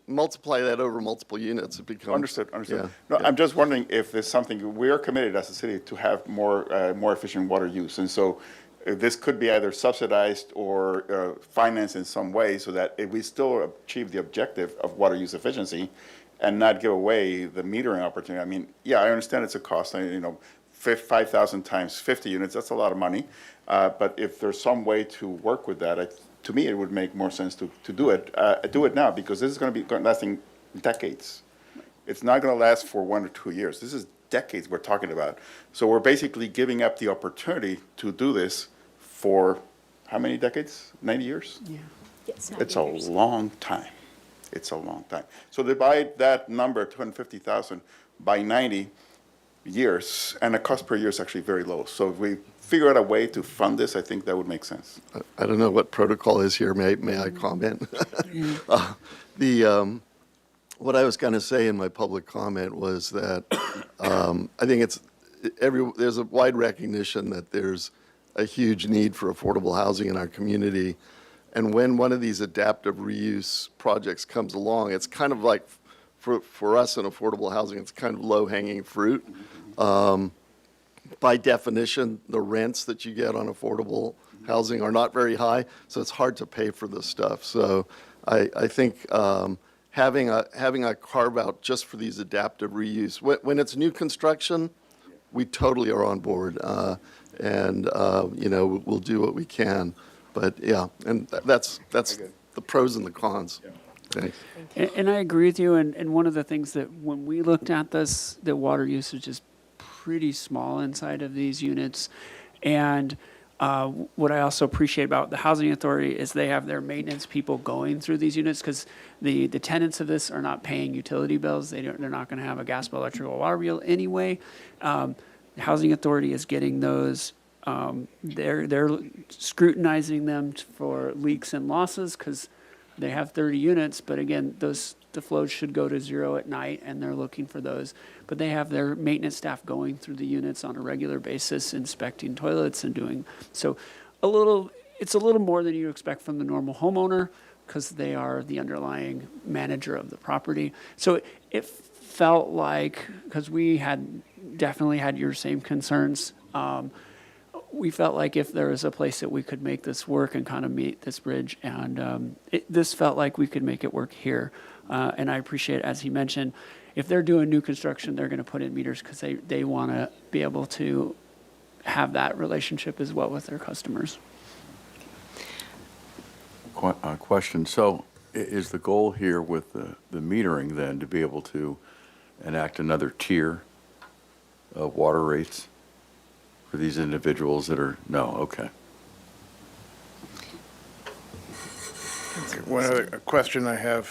multiply that over multiple units, it becomes. Understood. Yeah, No, yeah. I'm just wondering if there's something, we're committed as a city to have more efficient water use. And so this could be either subsidized or financed in some way so that if we still achieve the objective of water use efficiency and not give away the metering opportunity. I mean, yeah, I understand it's a cost, 5,000 times 50 units, that's a lot of money. But if there's some way to work with that, to me, it would make more sense to do it now, because this is going to be lasting decades. It's not going to last for 1 or 2 years. This is decades we're talking about. So we're basically giving up the opportunity to do this for how many decades? 90 years? Yeah. Yes, It's a long time. It's a long time. So divide that number, 250,000, by 90 years, and the cost per year is actually very low. So if we figure out a way to fund this, I think that would make sense. I don't know what protocol is here. May I comment? What I was going to say in my public comment was that I think there's a wide recognition that there's a huge need for affordable housing in our community. And when one of these adaptive reuse projects comes along, it's kind of like, for us in affordable housing, it's kind of low-hanging fruit. By definition, the rents that you get on affordable housing are not very high, so it's hard to pay for this stuff. So I think having a carve-out just for these adaptive reuse, when it's new construction, we totally are on board, and we'll do what we can. But yeah, and that's the pros and the cons. Thanks. And I agree with you, and one of the things that when we looked at this, the water usage is pretty small inside of these units. And what I also appreciate about the Housing Authority is they have their maintenance people going through these units, because the tenants of this are not paying utility bills. They're not going to have a gas bill, electric, or water bill anyway. The Housing Authority is getting those. They're scrutinizing them for leaks and losses, because they have 30 units, but again, the flows should go to 0 at night, and they're looking for those. But they have their maintenance staff going through the units on a regular basis, inspecting toilets and doing, so it's a little more than you expect from the normal homeowner, because they are the underlying manager of the property. So it felt like, because we had definitely had your same concerns, we felt like if there was a place that we could make this work and kind of meet this bridge, and this felt like we could make it work here. And I appreciate, as he mentioned, if they're doing new construction, they're going to put in meters, because they want to be able to have that relationship as well with their customers. Question, so is the goal here with the metering then to be able to enact another tier of water rates for these individuals that are, no, okay. One other question I have,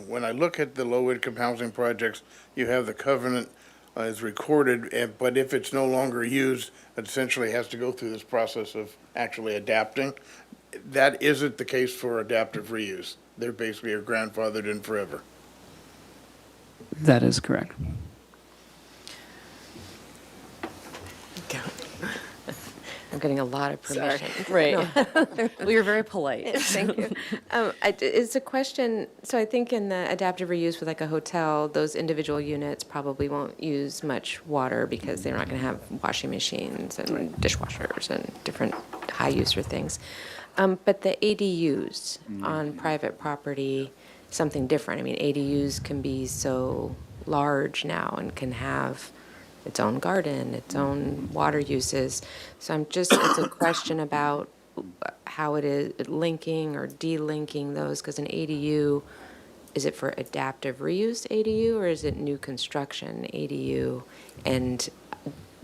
when I look at the low-income housing projects, you have the covenant is recorded, but if it's no longer used, it essentially has to go through this process of actually adapting. That isn't the case for adaptive reuse. They're basically are grandfathered in forever. That is correct. I'm getting a lot of permission. Right. Well, you're very polite. Thank you. It's a question, so I think in the adaptive reuse with like a hotel, those individual units probably won't use much water, because they're not going to have washing machines and dishwashers and different high user things. But the ADUs on private property, something different. I mean, ADUs can be so large now and can have its own garden, its own water uses. So it's a question about how it is linking or delinking those, because an ADU, is it for adaptive reuse ADU, or is it new construction ADU? And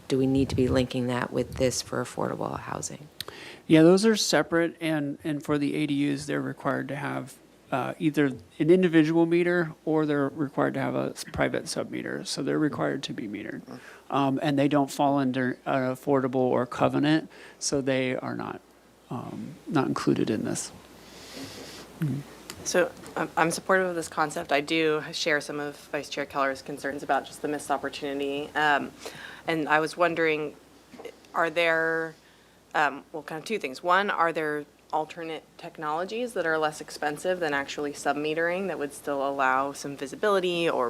do we need to be linking that with this for affordable housing? Yeah, those are separate, and for the ADUs, they're required to have either an individual meter, or they're required to have a private sub-meter. So they're required to be metered. And they don't fall under affordable or covenant, so they are not included in this. So I'm supportive of this concept. I do share some of Vice Chair Keller's concerns about just the missed opportunity. And I was wondering, are there, kind of two things. One, are there alternate technologies that are less expensive than actually sub-metering that would still allow some visibility, or,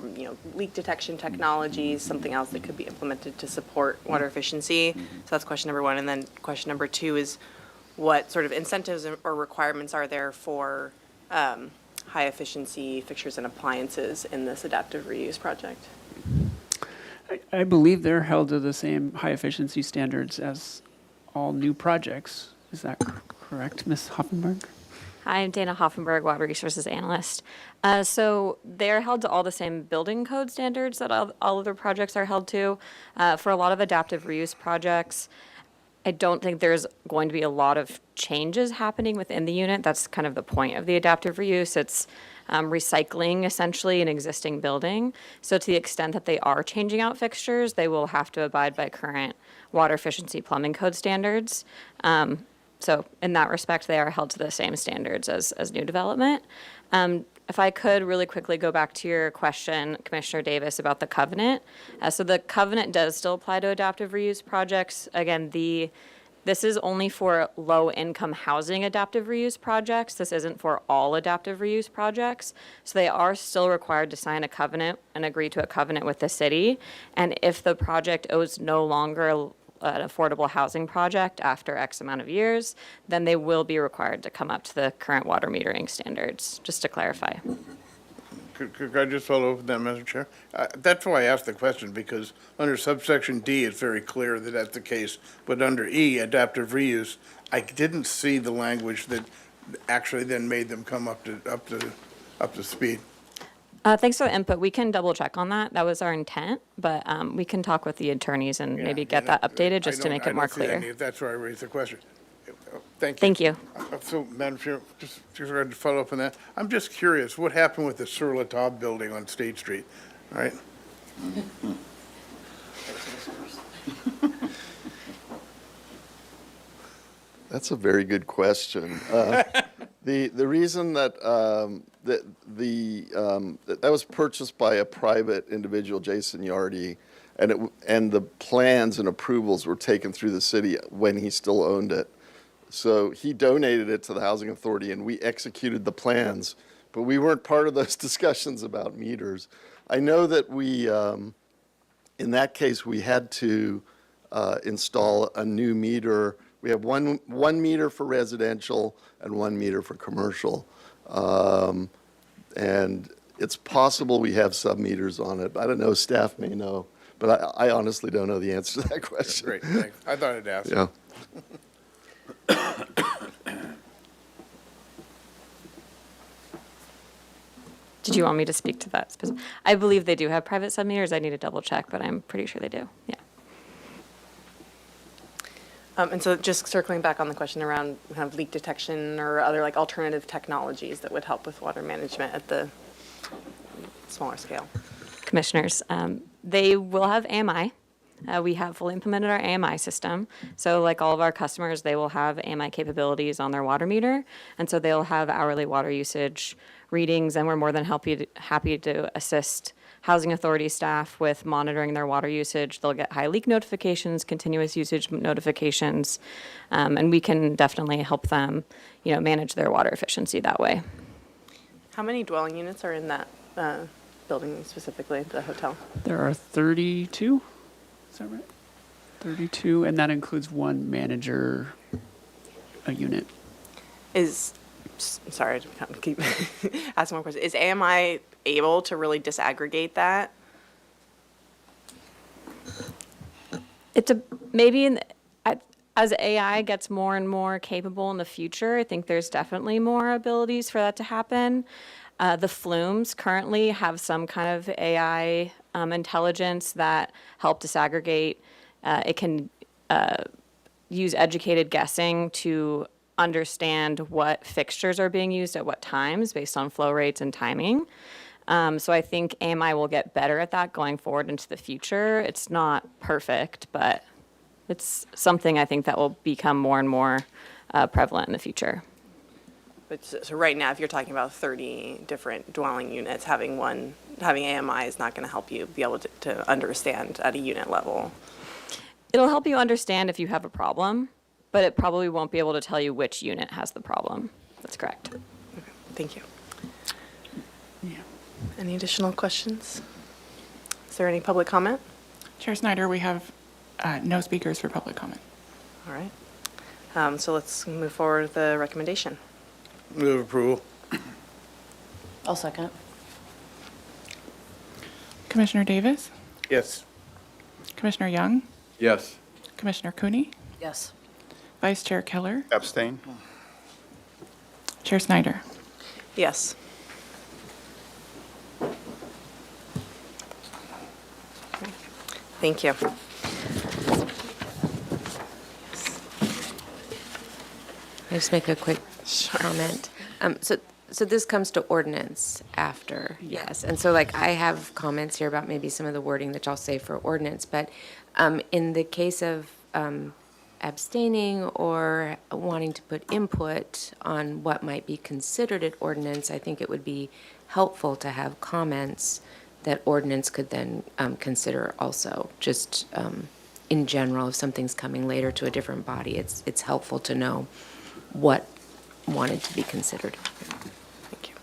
leak detection technologies, something else that could be implemented to support water efficiency? So that's question number one. And then question number two is, what sort of incentives or requirements are there for high efficiency fixtures and appliances in this adaptive reuse project? I believe they're held to the same high efficiency standards as all new projects. Is that correct, Ms. Hoffenberg? Hi, I'm Dana Hoffenberg, Water Resources Analyst. So they're held to all the same building code standards that all other projects are held to. For a lot of adaptive reuse projects, I don't think there's going to be a lot of changes happening within the unit. That's kind of the point of the adaptive reuse. It's recycling essentially an existing building. So to the extent that they are changing out fixtures, they will have to abide by current water efficiency plumbing code standards. So in that respect, they are held to the same standards as new development. If I could really quickly go back to your question, Commissioner Davis, about the covenant. So the covenant does still apply to adaptive reuse projects. Again, this is only for low-income housing adaptive reuse projects. This isn't for all adaptive reuse projects. So they are still required to sign a covenant and agree to a covenant with the city. And if the project is no longer an affordable housing project after X amount of years, then they will be required to come up to the current water metering standards, just to clarify. Could I just follow up with that, Mr. Chair? That's why I asked the question, because under subsection D, it's very clear that that's the case. But under E, adaptive reuse, I didn't see the language that actually then made them come up to up to speed. Thanks for the input. We can double check on that. That was our intent, but we can talk with the attorneys and maybe Yeah, get that updated just to make it more I don't see any. clear. That's why I raised the question. Thank you. Thank you. So, Madam Chair, just to follow up on that, I'm just curious, what happened with the Sur La Table building on State Street, all right? That's a very good question. The reason that that was purchased by a private individual, Jason Yardy, and the plans and approvals were taken through the city when he still owned it. So he donated it to the Housing Authority, and we executed the plans, but we weren't part of those discussions about meters. I know that we, in that case, we had to install a new meter. We have one meter for residential and 1 meter for commercial. And it's possible we have sub-meters on it. I don't know, staff may know, but I honestly don't know the answer to that question. Great, thanks. I thought I'd ask. Yeah. Did you want me to speak to that? I believe they do have private sub-meters. I need to double check, but I'm pretty sure they do. Yeah. And so just circling back on the question around kind of leak detection or other like alternative technologies that would help with water management at the smaller scale. Commissioners, they will have AMI. We have fully implemented our AMI system. So like all of our customers, they will have AMI capabilities on their water meter. And so they'll have hourly water usage readings, and we're more than happy to assist housing authority staff with monitoring their water usage. They'll get high leak notifications, continuous usage notifications, and we can definitely help them, manage their water efficiency that way. How many dwelling units are in that building specifically, the hotel? There are 32, is that right? 32, and that includes one manager, a unit. Sorry to kind of keep asking more questions. Is AMI able to really disaggregate that? As AI gets more and more capable in the future, I think there's definitely more abilities for that to happen. The flumes currently have some kind of AI intelligence that help disaggregate. It can use educated guessing to understand what fixtures are being used at what times based on flow rates and timing. So I think AMI will get better at that going forward into the future. It's not perfect, but it's something I think that will become more and more prevalent in the future. But so right now, if you're talking about 30 different dwelling units, having AMI is not going to help you be able to understand at a unit level. It'll help you understand if you have a problem, but it probably won't be able to tell you which unit has the problem. That's correct. Okay, thank you. Yeah. Any additional questions? Is there any public comment? Chair Snyder, we have no speakers for public comment. All right. So let's move forward with the recommendation. Move approval. I'll second. Commissioner Davis, Yes. Commissioner Young, Yes. Commissioner Cooney, Yes. Vice Chair Keller, Abstain? Chair Snyder. Yes. Thank you. I just make a quick comment. So this comes to ordinance after, yes. And so like I have comments here about maybe some of the wording that y'all say for ordinance, but in the case of abstaining or wanting to put input on what might be considered an ordinance, I think it would be helpful to have comments that ordinance could then consider also. Just in general, if something's coming later to a different body, it's helpful to know what wanted to be considered. Thank you.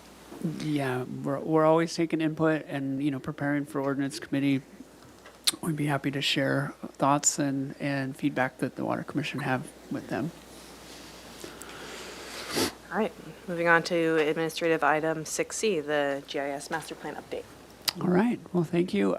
Yeah, we're always taking input and, preparing for ordinance committee. We'd be happy to share thoughts and feedback that the Water Commission have with them. All right. Moving on to administrative item 6C, the GIS master plan update. All right, well, thank you.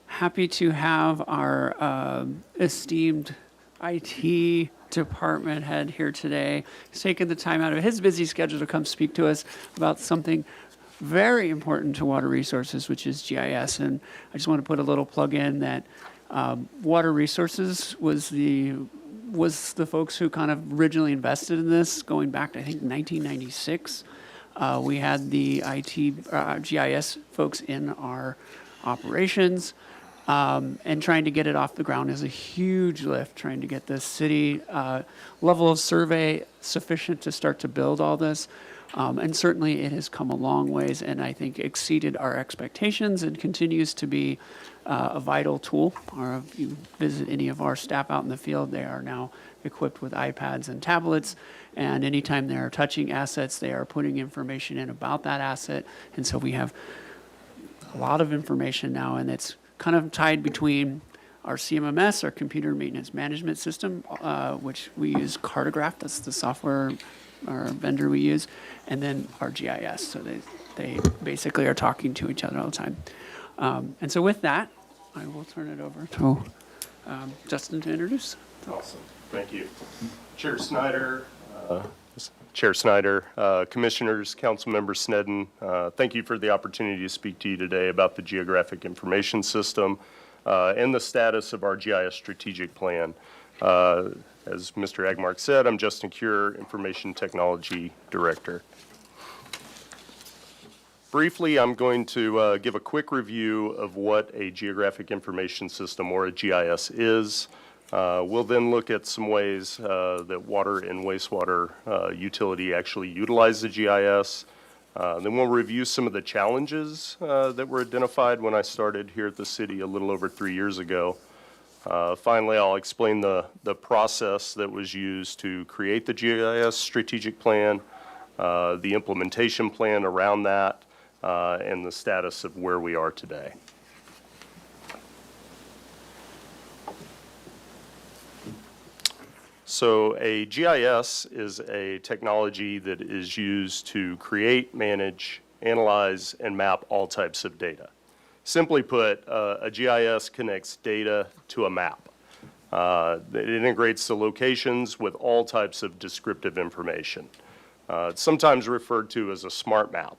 Happy to have our esteemed IT department head here today. He's taken the time out of his busy schedule to come speak to us about something very important to water resources, which is GIS. And I just want to put a little plug in that Water Resources was the folks who kind of originally invested in this, going back to, I think, 1996. We had the IT GIS folks in our operations, and trying to get it off the ground is a huge lift, trying to get the city level of survey sufficient to start to build all this. And certainly it has come a long ways, and I think exceeded our expectations and continues to be a vital tool. Or if you visit any of our staff out in the field, they are now equipped with iPads and tablets, and anytime they are touching assets, they are putting information in about that asset. And so we have a lot of information now, and it's kind of tied between our CMMS, our computer maintenance management system, which we use Cartograph, that's the software or vendor we use, and then our GIS. So they basically are talking to each other all the time. And so with that, I will turn it over to Justin to introduce. Awesome. Thank you. Chair Snyder, Commissioners, Councilmember Sneddon, thank you for the opportunity to speak to you today about the Geographic Information System and the status of our GIS strategic plan. As Mr. Agmark said, I'm Justin Cure, Information Technology Director. Briefly, I'm going to give a quick review of what a Geographic Information System, or a GIS, is. We'll then look at some ways that water and wastewater utility actually utilize the GIS. Then we'll review some of the challenges that were identified when I started here at the city a little over 3 years ago. Finally, I'll explain the process that was used to create the GIS strategic plan, the implementation plan around that, and the status of where we are today. So a GIS is a technology that is used to create, manage, analyze, and map all types of data. Simply put, a GIS connects data to a map. It integrates the locations with all types of descriptive information. It's sometimes referred to as a smart map.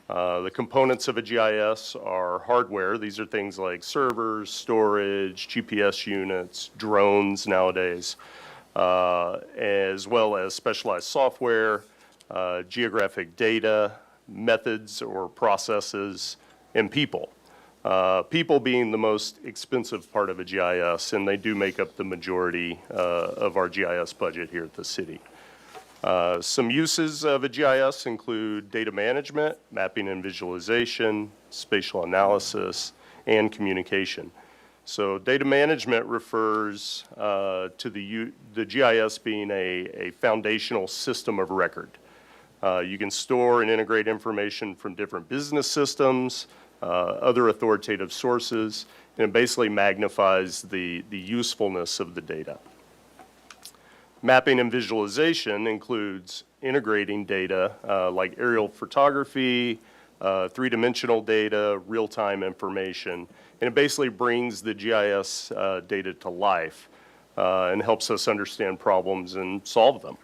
The components of a GIS are hardware. These are things like servers, storage, GPS units, drones nowadays, as well as specialized software, geographic data, methods or processes, and people. People being the most expensive part of a GIS, and they do make up the majority of our GIS budget here at the city. Some uses of a GIS include data management, mapping and visualization, spatial analysis, and communication. So data management refers to the GIS being a foundational system of record. You can store and integrate information from different business systems, other authoritative sources, and it basically magnifies the usefulness of the data. Mapping and visualization includes integrating data like aerial photography, three-dimensional data, real-time information, and it basically brings the GIS data to life and helps us understand problems and solve them.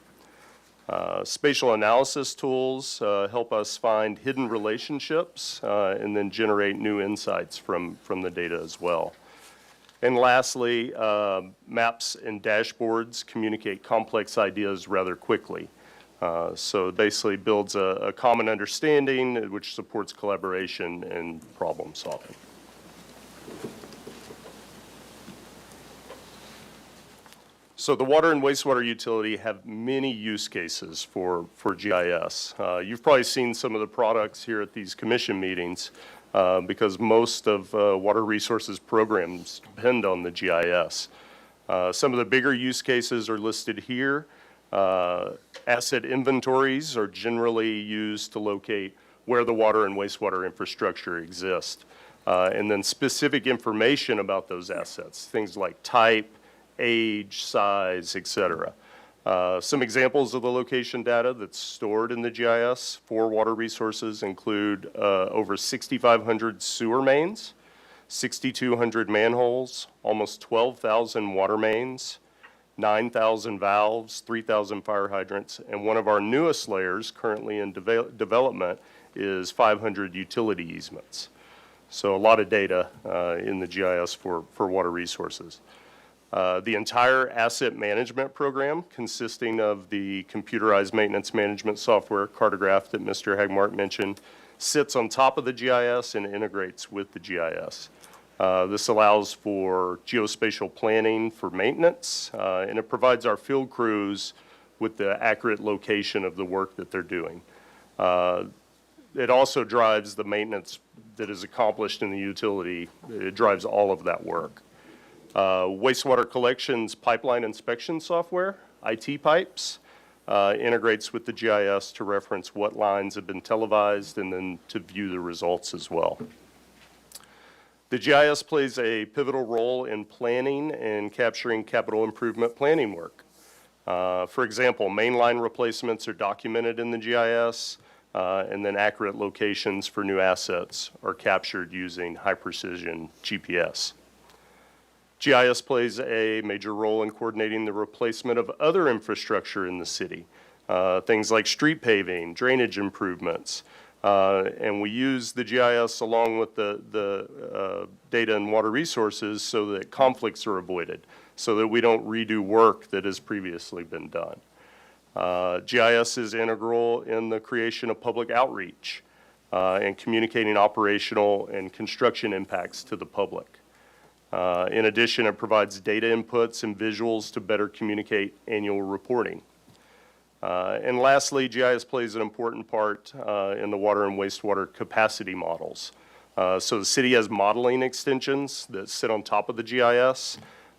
Spatial analysis tools help us find hidden relationships and then generate new insights from the data as well. And lastly, maps and dashboards communicate complex ideas rather quickly. So it basically builds a common understanding which supports collaboration and problem solving. So the water and wastewater utility have many use cases for GIS. You've probably seen some of the products here at these commission meetings because most of water resources programs depend on the GIS. Some of the bigger use cases are listed here. Asset inventories are generally used to locate where the water and wastewater infrastructure exists. And then specific information about those assets, things like type, age, size, etc. Some examples of the location data that's stored in the GIS for water resources include over 6,500 sewer mains, 6,200 manholes, almost 12,000 water mains, 9,000 valves, 3,000 fire hydrants, and one of our newest layers currently in development is 500 utility easements. So a lot of data in the GIS for water resources. The entire asset management program, consisting of the computerized maintenance management software, Cartograph, that Mr. Hagmark mentioned, sits on top of the GIS and integrates with the GIS. This allows for geospatial planning for maintenance, and it provides our field crews with the accurate location of the work that they're doing. It also drives the maintenance that is accomplished in the utility. It drives all of that work. Wastewater collections pipeline inspection software, IT Pipes, integrates with the GIS to reference what lines have been televised and then to view the results as well. The GIS plays a pivotal role in planning and capturing capital improvement planning work. For example, mainline replacements are documented in the GIS, and then accurate locations for new assets are captured using high-precision GPS. GIS plays a major role in coordinating the replacement of other infrastructure in the city, things like street paving, drainage improvements, and we use the GIS along with the data and water resources so that conflicts are avoided, so that we don't redo work that has previously been done. GIS is integral in the creation of public outreach and communicating operational and construction impacts to the public. In addition, it provides data inputs and visuals to better communicate annual reporting. And lastly, GIS plays an important part in the water and wastewater capacity models. So the city has modeling extensions that sit on top of the GIS,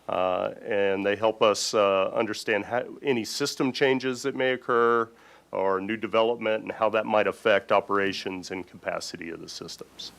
and they help us understand any system changes that may occur or new development and how that might affect operations and capacity of the systems.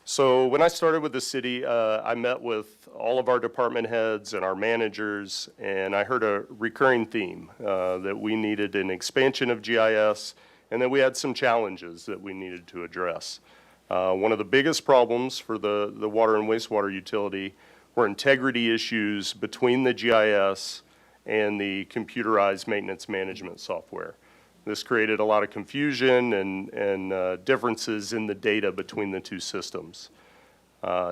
So when I started with the city, I met with all of our department heads and our managers, and I heard a recurring theme that we needed an expansion of GIS and that we had some challenges that we needed to address. One of the biggest problems for the water and wastewater utility were integrity issues between the GIS and the computerized maintenance management software. This created a lot of confusion and differences in the data between the two systems.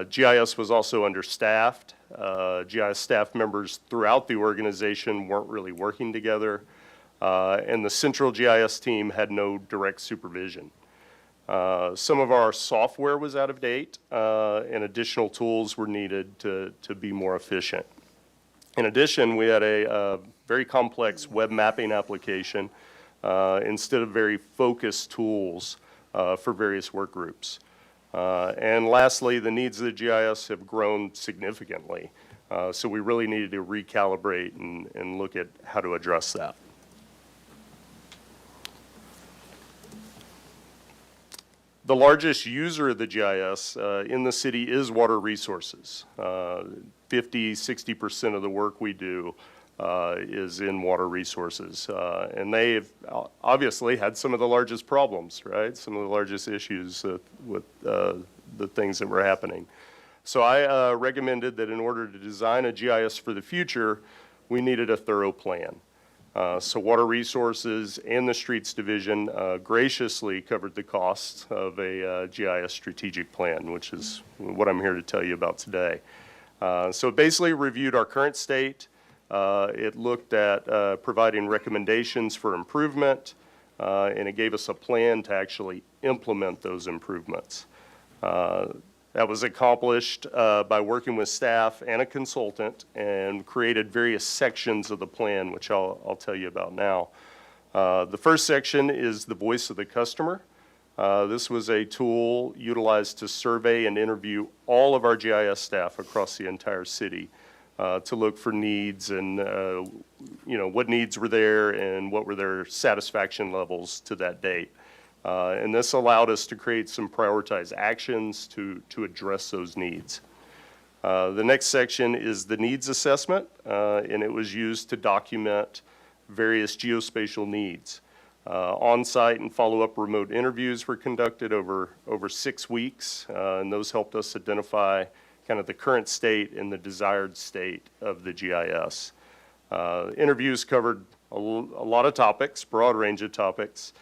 GIS was also understaffed. GIS staff members throughout the organization weren't really working together, and the central GIS team had no direct supervision. Some of our software was out of date, and additional tools were needed to be more efficient. In addition, we had a very complex web mapping application instead of very focused tools for various work groups. And lastly, the needs of the GIS have grown significantly. So we really needed to recalibrate and look at how to address that. The largest user of the GIS in the city is water resources. 50–60% of the work we do is in water resources. And they've obviously had some of the largest problems, right? Some of the largest issues with the things that were happening. So I recommended that in order to design a GIS for the future, we needed a thorough plan. So Water Resources and the Streets Division graciously covered the costs of a GIS strategic plan, which is what I'm here to tell you about today. So it basically reviewed our current state. It looked at providing recommendations for improvement, and it gave us a plan to actually implement those improvements. That was accomplished by working with staff and a consultant and created various sections of the plan, which I'll tell you about now. The first section is the voice of the customer. This was a tool utilized to survey and interview all of our GIS staff across the entire city to look for needs and what needs were there and what were their satisfaction levels to that date. And this allowed us to create some prioritized actions to address those needs. The next section is the needs assessment, and it was used to document various geospatial needs. On-site and follow-up remote interviews were conducted over 6 weeks, and those helped us identify kind of the current state and the desired state of the GIS. Interviews covered a lot of topics, broad range of topics,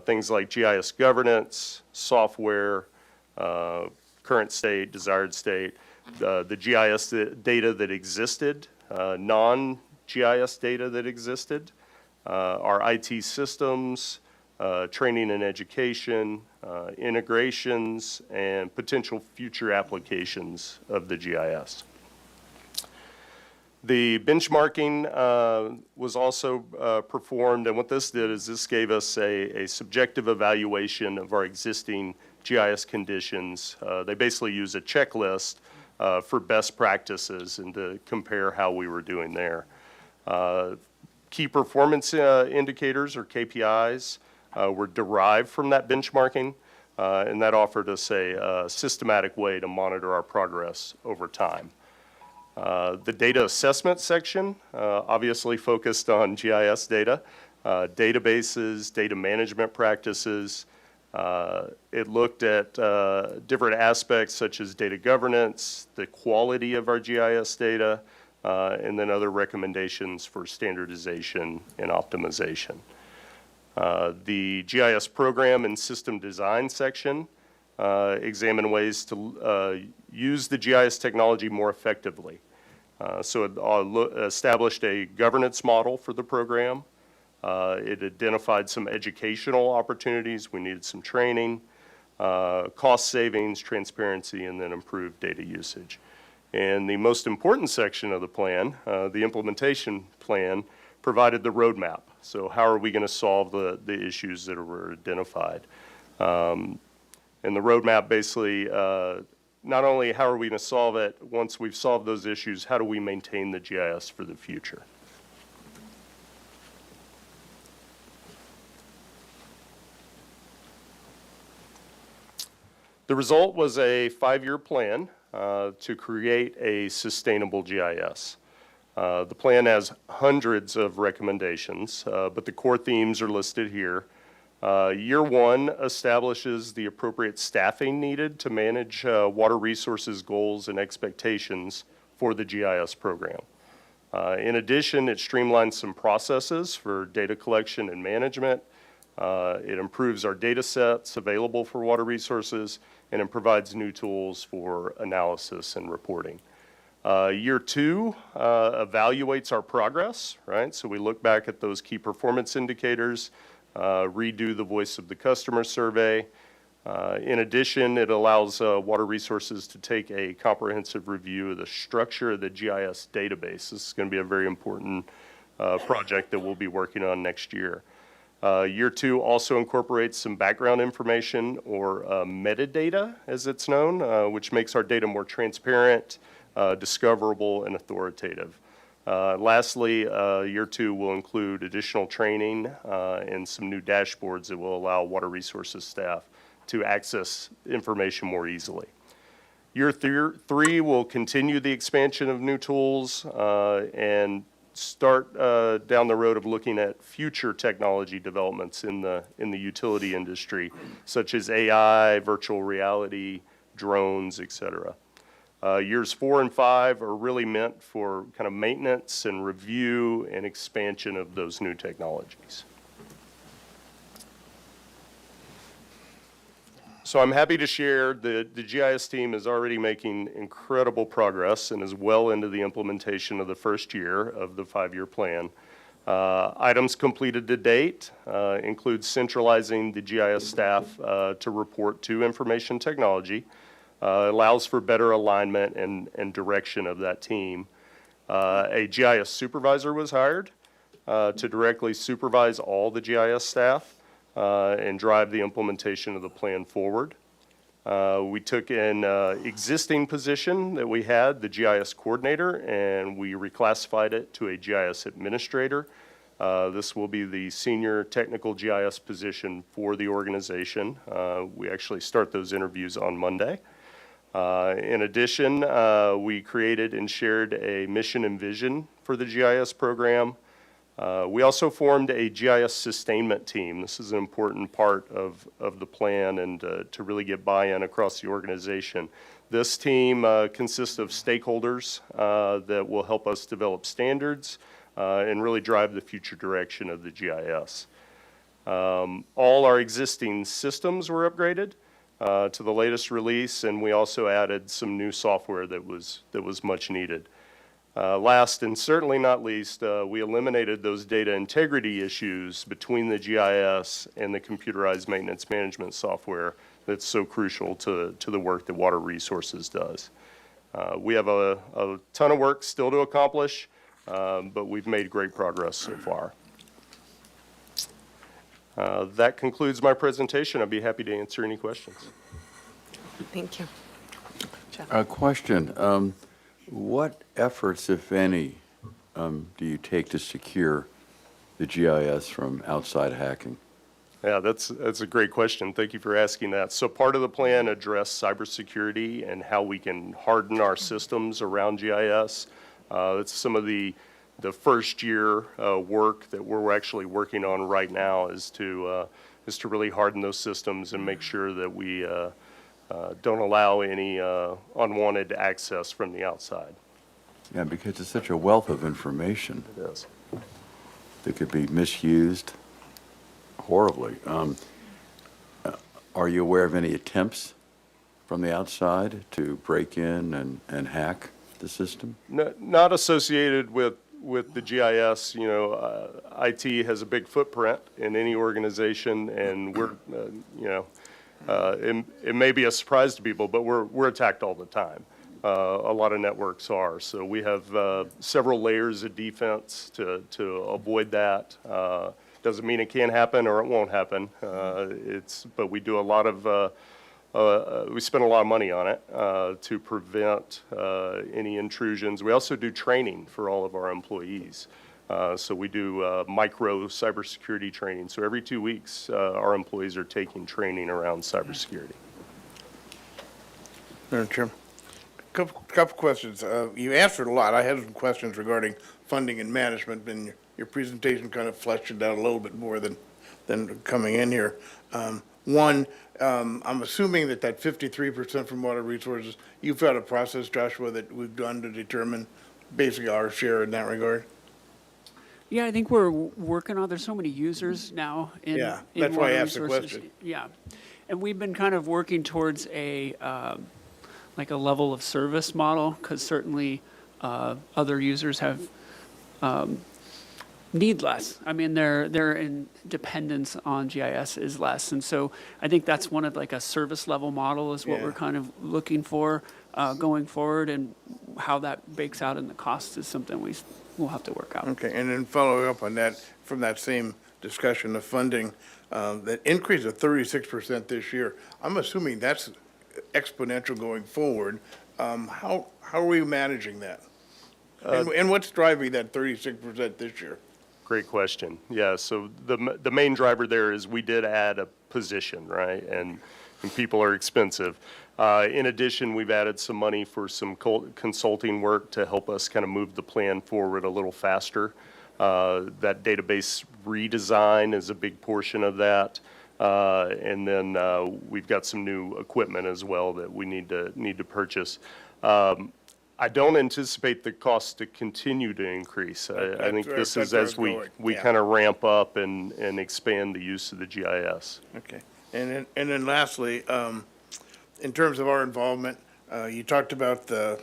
things like GIS governance, software, current state, desired state, the GIS data that existed, non-GIS data that existed, our IT systems, training and education, integrations, and potential future applications of the GIS. The benchmarking was also performed, and what this did is this gave us a subjective evaluation of our existing GIS conditions. They basically use a checklist for best practices and to compare how we were doing there. Key performance indicators, or KPIs, were derived from that benchmarking, and that offered us a systematic way to monitor our progress over time. The data assessment section obviously focused on GIS data, databases, data management practices. It looked at different aspects such as data governance, the quality of our GIS data, and then other recommendations for standardization and optimization. The GIS program and system design section examine ways to use the GIS technology more effectively. So it established a governance model for the program. It identified some educational opportunities. We needed some training, cost savings, transparency, and then improved data usage. And the most important section of the plan, the implementation plan, provided the roadmap. So how are we going to solve the issues that were identified? And the roadmap basically, not only how are we going to solve it, once we've solved those issues, how do we maintain the GIS for the future? The result was a 5-year plan to create a sustainable GIS. The plan has hundreds of recommendations, but the core themes are listed here. Year 1 establishes the appropriate staffing needed to manage water resources goals and expectations for the GIS program. In addition, it streamlines some processes for data collection and management. It improves our data sets available for water resources, and it provides new tools for analysis and reporting. Year 2 evaluates our progress, right? So we look back at those key performance indicators, redo the voice of the customer survey. In addition, it allows water resources to take a comprehensive review of the structure of the GIS database. This is going to be a very important project that we'll be working on next year. Year 2 also incorporates some background information, or metadata, as it's known, which makes our data more transparent, discoverable, and authoritative. Lastly, year 2 will include additional training and some new dashboards that will allow water resources staff to access information more easily. Year 3 will continue the expansion of new tools and start down the road of looking at future technology developments in the utility industry, such as AI, virtual reality, drones, et cetera. Years 4 and 5 are really meant for kind of maintenance and review and expansion of those new technologies. So I'm happy to share the GIS team is already making incredible progress and is well into the implementation of the first year of the 5-year plan. Items completed to date include centralizing the GIS staff to report to information technology. Allows for better alignment and direction of that team. A GIS supervisor was hired to directly supervise all the GIS staff and drive the implementation of the plan forward. We took an existing position that we had, the GIS coordinator, and we reclassified it to a GIS administrator. This will be the senior technical GIS position for the organization. We actually start those interviews on Monday. In addition, we created and shared a mission and vision for the GIS program. We also formed a GIS sustainment team. This is an important part of the plan and to really get buy-in across the organization. This team consists of stakeholders that will help us develop standards and really drive the future direction of the GIS. All our existing systems were upgraded to the latest release, and we also added some new software that was much needed. Last and certainly not least, we eliminated those data integrity issues between the GIS and the computerized maintenance management software that's so crucial to the work that Water Resources does. We have a ton of work still to accomplish, but we've made great progress so far. That concludes my presentation. I'd be happy to answer any questions. Thank you. A question. What efforts, if any, do you take to secure the GIS from outside hacking? Yeah, that's a great question. Thank you for asking that. So part of the plan addressed cybersecurity and how we can harden our systems around GIS. It's some of the first year work that we're actually working on right now is to really harden those systems and make sure that we don't allow any unwanted access from the outside. Yeah, because it's such a wealth of information. It is. That could be misused horribly. Are you aware of any attempts from the outside to break in and hack the system? Not associated with the GIS. You know, IT has a big footprint in any organization, and we're, it may be a surprise to people, but we're attacked all the time. A lot of networks are. So we have several layers of defense to avoid that. Doesn't mean it can't happen or it won't happen. But we do a lot of, we spend a lot of money on it to prevent any intrusions. We also do training for all of our employees. So we do micro cybersecurity training. So every 2 weeks, our employees are taking training around cybersecurity. Madam Chairman, couple questions. You answered a lot. I had some questions regarding funding and management, and your presentation kind of fleshed it out a little bit more than coming in here. One, I'm assuming that 53% from Water Resources, you've got a process, Joshua, that we've done to determine basically our share in that regard? Yeah, I think we're working on, there's so many users now in Yeah, in that's why I Water asked the Resources. question. Yeah, and we've been kind of working towards a, like a level of service model, because certainly other users have, need less. I mean, their dependence on GIS is less. And so I think that's one of like a service level model is what Yeah. we're kind of looking for going forward, and how that bakes out in the costs is something we'll have to work out. Okay, and then following up on that, from that same discussion of funding, that increase of 36% this year, I'm assuming that's exponential going forward. How are we managing that? And what's driving that 36% this year? Great question. Yeah, so the main driver there is we did add a position, right? And people are expensive. In addition, we've added some money for some consulting work to help us kind of move the plan forward a little faster. That database redesign is a big portion of that. And then we've got some new equipment as well that we need to purchase. I don't anticipate the cost to continue to increase. I think this is as we kind of ramp up and expand the use of the GIS. Okay, and then lastly, in terms of our involvement, you talked about the,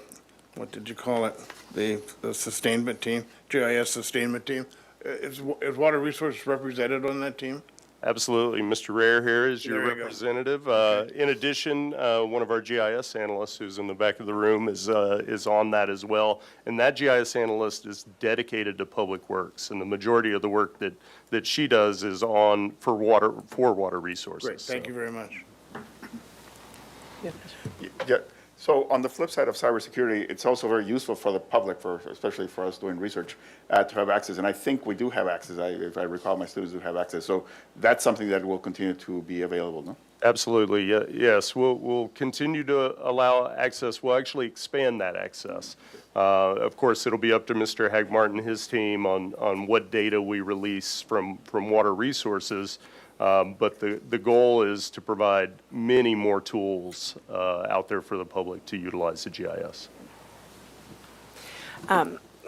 what did you call it? The sustainment team, GIS sustainment team. Is Water Resources represented on that team? Absolutely. Mr. Rare here is your There you go. representative. In addition, one of our GIS analysts who's in the back of the room is on that as well. And that GIS analyst is dedicated to public works. And the majority of the work that she does is on for water resources. Great, thank you very much. Yeah, so on the flip side of cybersecurity, it's also very useful for the public, especially for us doing research, to have access. And I think we do have access. If I recall, my students do have access. So that's something that will continue to be available, no? Absolutely, yes. We'll continue to allow access. We'll actually expand that access. Of course, it'll be up to Mr. Hagmart and his team on what data we release from water resources. But the goal is to provide many more tools out there for the public to utilize the GIS.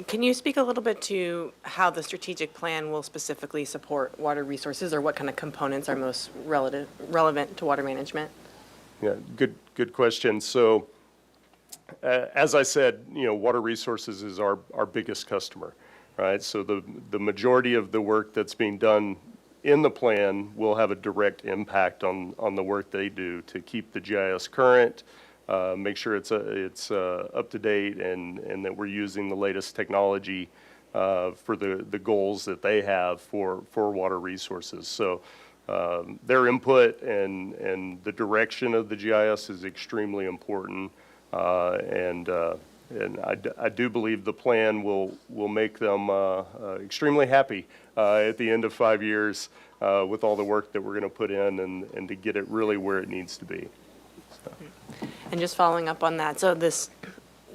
Can you speak a little bit to how the strategic plan will specifically support water resources, or what kind of components are most relevant to water management? Yeah, good question. So, as I said, water resources is our biggest customer, right? So the majority of the work that's being done in the plan will have a direct impact on the work they do to keep the GIS current, make sure it's up to date, and that we're using the latest technology for the goals that they have for water resources. So their input and the direction of the GIS is extremely important, and I do believe the plan will make them extremely happy at the end of 5 years with all the work that we're going to put in and to get it really where it needs to be. So. And just following up on that, so this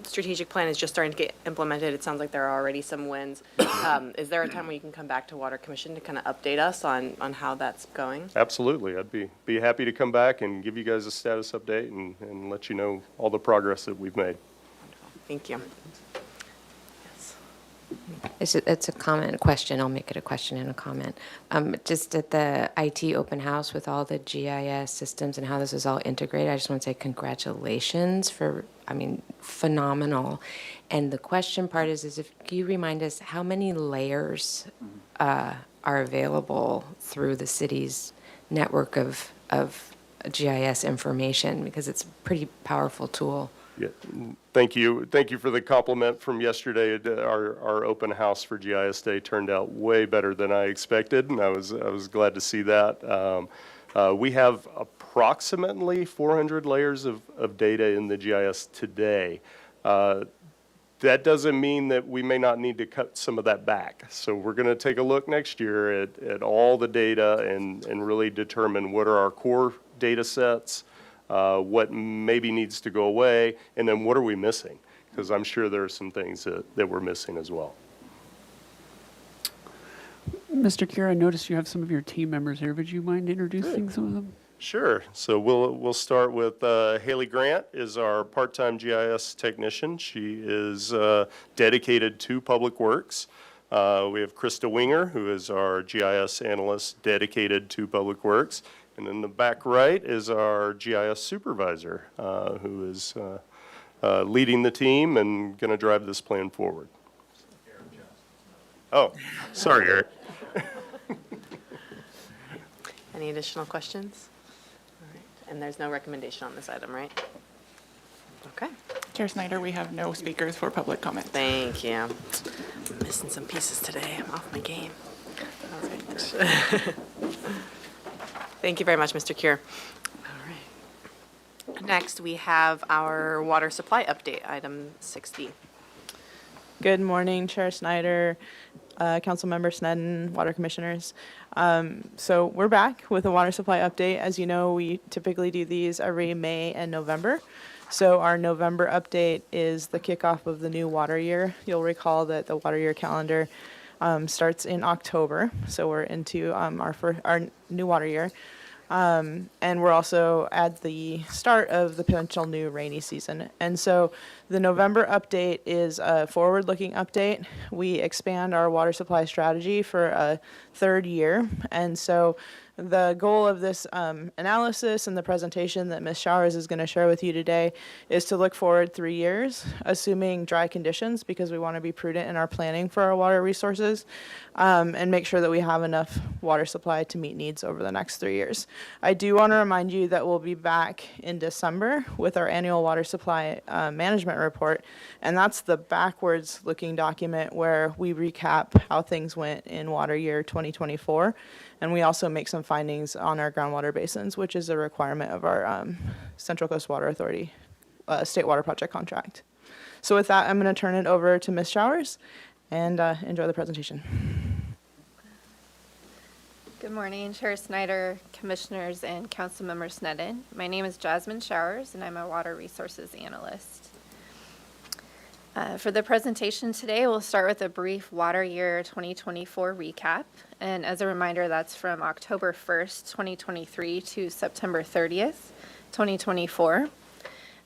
strategic plan is just starting to get implemented. It sounds like there are already some wins. Is there a time where you can come back to Water Commission to kind of update us on how that's going? Absolutely. I'd be happy to come back and give you guys a status update and let you know all the progress that we've made. Thank you. It's a comment, a question. I'll make it a question and a comment. Just at the IT open house with all the GIS systems and how this is all integrated, I just want to say congratulations for, phenomenal. And the question part is if you remind us how many layers are available through the city's network of GIS information, because it's a pretty powerful tool. Yeah, thank you. Thank you for the compliment from yesterday. Our open house for GIS Day turned out way better than I expected, and I was glad to see that. We have approximately 400 layers of data in the GIS today. That doesn't mean that we may not need to cut some of that back. So we're going to take a look next year at all the data and really determine what are our core data sets, what maybe needs to go away, and then what are we missing? Because I'm sure there are some things that we're missing as well. Mr. Kier, I noticed you have some of your team members here. Would you mind introducing some of them? Sure. So we'll start with Haley Grant is our part-time GIS technician. She is dedicated to Public Works. We have Krista Winger, who is our GIS analyst dedicated to Public Works. And in the back right is our GIS supervisor, who is leading the team and going to drive this plan forward. Oh, sorry, Eric. Any additional questions? All right. And there's no recommendation on this item, right? Okay. Chair Snyder, we have no speakers for public comment. Thank you. I'm missing some pieces today. I'm off my game. All right. Thank you very much, Mr. Kier. All right. Next, we have our water supply update, item 6D. Good morning, Chair Snyder, Councilmember Sneddon, Water Commissioners. So we're back with a water supply update. As you know, we typically do these every May and November. So our November update is the kickoff of the new water year. You'll recall that the water year calendar starts in October. So we're into our new water year. And we're also at the start of the potential new rainy season. And so the November update is a forward-looking update. We expand our water supply strategy for a third year. And so the goal of this analysis and the presentation that Ms. Showers is going to share with you today is to look forward 3 years, assuming dry conditions, because we want to be prudent in our planning for our water resources, and make sure that we have enough water supply to meet needs over the next 3 years. I do want to remind you that we'll be back in December with our annual water supply management report, and that's the backwards-looking document where we recap how things went in water year 2024. And we also make some findings on our groundwater basins, which is a requirement of our Central Coast Water Authority State Water Project contract. So with that, I'm going to turn it over to Ms. Showers and enjoy the presentation. Good morning, Chair Snyder, Commissioners, and Councilmember Sneddon. My name is Jasmine Showers, and I'm a Water Resources Analyst. For the presentation today, we'll start with a brief water year 2024 recap. And as a reminder, that's from October 1st, 2023 to September 30th, 2024.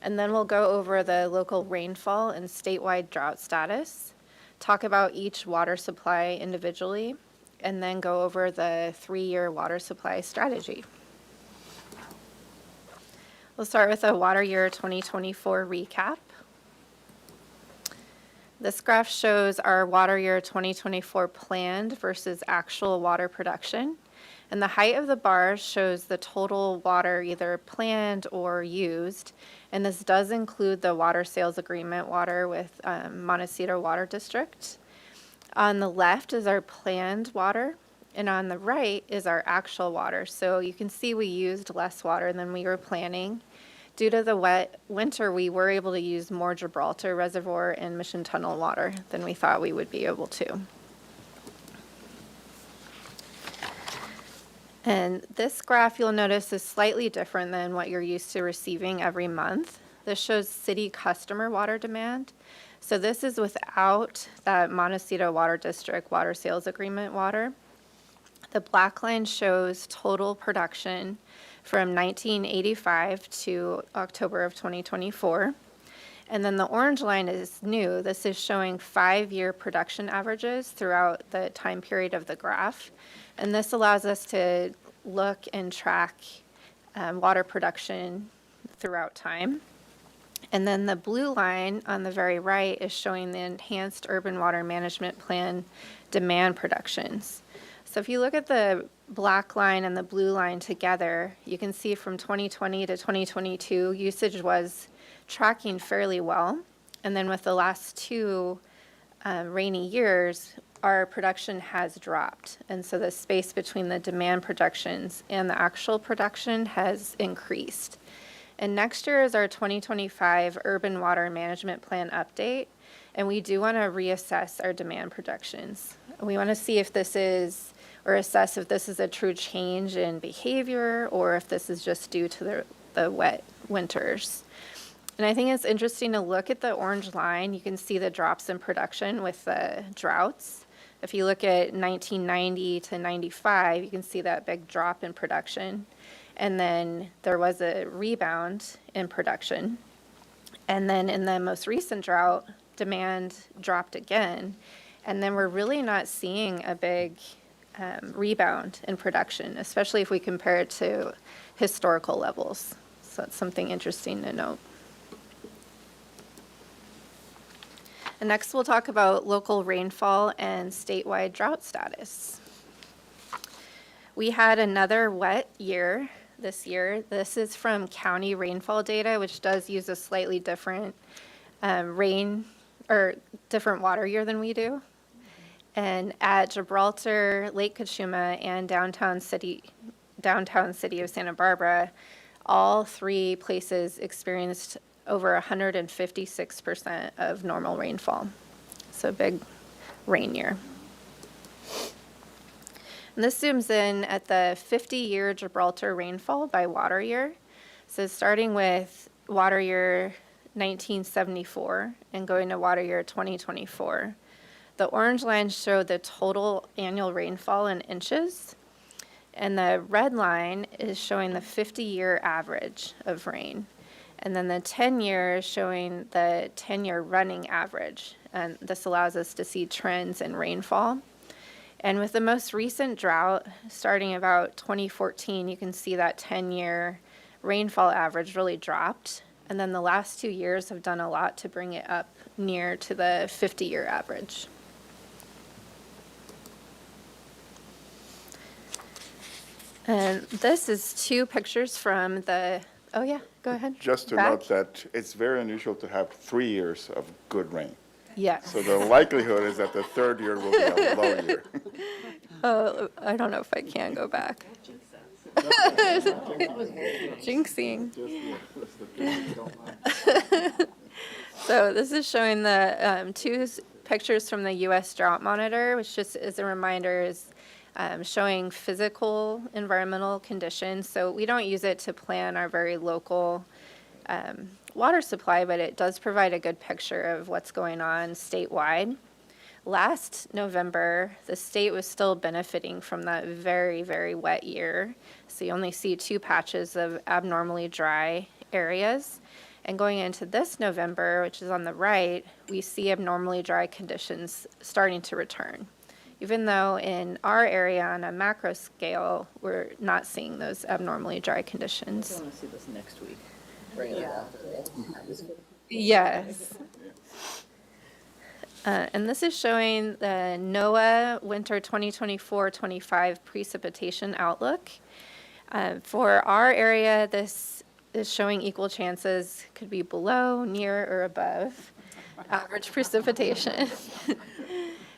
And then we'll go over the local rainfall and statewide drought status, talk about each water supply individually, and then go over the 3-year water supply strategy. We'll start with a water year 2024 recap. This graph shows our water year 2024 planned versus actual water production. And the height of the bars shows the total water either planned or used. And this does include the water sales agreement water with Montecito Water District. On the left is our planned water, and on the right is our actual water. So you can see we used less water than we were planning. Due to the wet winter, we were able to use more Gibraltar Reservoir and Mission Tunnel water than we thought we would be able to. And this graph, you'll notice, is slightly different than what you're used to receiving every month. This shows city customer water demand. So this is without that Montecito Water District water sales agreement water. The black line shows total production from 1985 to October of 2024. And then the orange line is new. This is showing 5-year production averages throughout the time period of the graph. And this allows us to look and track water production throughout time. And then the blue line on the very right is showing the Enhanced Urban Water Management Plan demand productions. So if you look at the black line and the blue line together, you can see from 2020 to 2022, usage was tracking fairly well. And then with the last 2 rainy years, our production has dropped. And so the space between the demand projections and the actual production has increased. And next year is our 2025 Urban Water Management Plan update, and we do want to reassess our demand projections. We want to see if this is, or assess if this is a true change in behavior, or if this is just due to the wet winters. And I think it's interesting to look at the orange line. You can see the drops in production with the droughts. If you look at 1990 to 95, you can see that big drop in production. And then there was a rebound in production. And then in the most recent drought, demand dropped again. And then we're really not seeing a big rebound in production, especially if we compare it to historical levels. So that's something interesting to note. And next we'll talk about local rainfall and statewide drought status. We had another wet year this year. This is from county rainfall data, which does use a slightly different different water year than we do. And at Gibraltar, Lake Cachuma, and downtown city of Santa Barbara, all 3 places experienced over 156% of normal rainfall. So big rain year. And this zooms in at the 50-year Gibraltar rainfall by water year. So starting with water year 1974 and going to water year 2024. The orange lines show the total annual rainfall in inches, and the red line is showing the 50-year average of rain. And then the 10-year is showing the 10-year running average, and this allows us to see trends in rainfall. And with the most recent drought, starting about 2014, you can see that 10-year rainfall average really dropped. And then the last 2 years have done a lot to bring it up near to the 50-year average. And this is 2 pictures from the, oh yeah, go ahead. Just to Back. note that it's very unusual to have 3 years of good rain. Yes. So the likelihood is that the 3rd year will be a low year. Oh, I don't know if I can go back. Jinxing. So this is showing the 2 pictures from the U.S. Drought Monitor, which just as a reminder is showing physical environmental conditions. So we don't use it to plan our very local water supply, but it does provide a good picture of what's going on statewide. Last November, the state was still benefiting from that very, very wet year. So you only see 2 patches of abnormally dry areas. And going into this November, which is on the right, we see abnormally dry conditions starting to return. Even though in our area on a macro scale, we're not seeing those abnormally dry conditions. I want to see this next week. Yes. And this is showing the NOAA winter 2024-25 precipitation outlook. For our area, this is showing equal chances, could be below, near, or above average precipitation.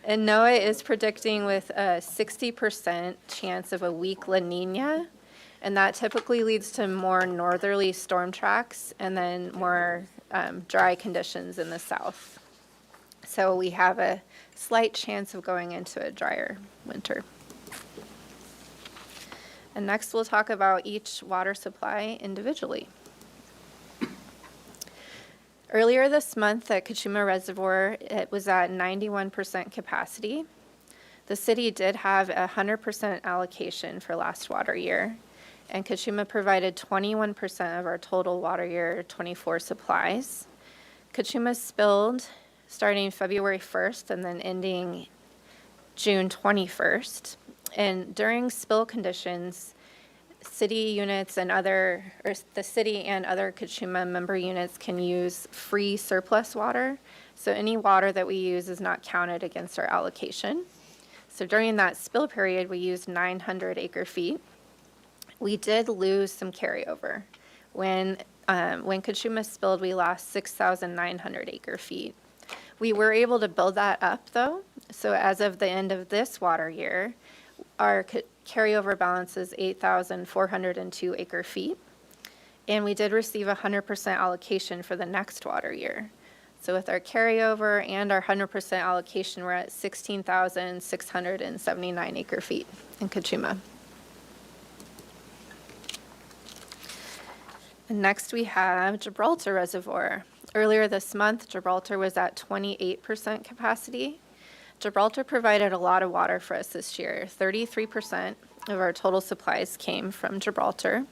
And NOAA is predicting with a 60% chance of a weak La Nina, and that typically leads to more northerly storm tracks and then more dry conditions in the south. So we have a slight chance of going into a drier winter. And next we'll talk about each water supply individually. Earlier this month at Cachuma Reservoir, it was at 91% capacity. The city did have 100% allocation for last water year, and Cachuma provided 21% of our total water year 24 supplies. Cachuma spilled starting February 1st and then ending June 21st. And during spill conditions, city units and the city and other Cachuma member units can use free surplus water. So any water that we use is not counted against our allocation. So during that spill period, we used 900 acre feet. We did lose some carryover. When Cachuma spilled, we lost 6,900 acre feet. We were able to build that up, though. So as of the end of this water year, our carryover balance is 8,402 acre feet. And we did receive 100% allocation for the next water year. So with our carryover and our 100% allocation, we're at 16,679 acre feet in Cachuma. And next we have Gibraltar Reservoir. Earlier this month, Gibraltar was at 28% capacity. Gibraltar provided a lot of water for us this year. 33% of our total supplies came from Gibraltar.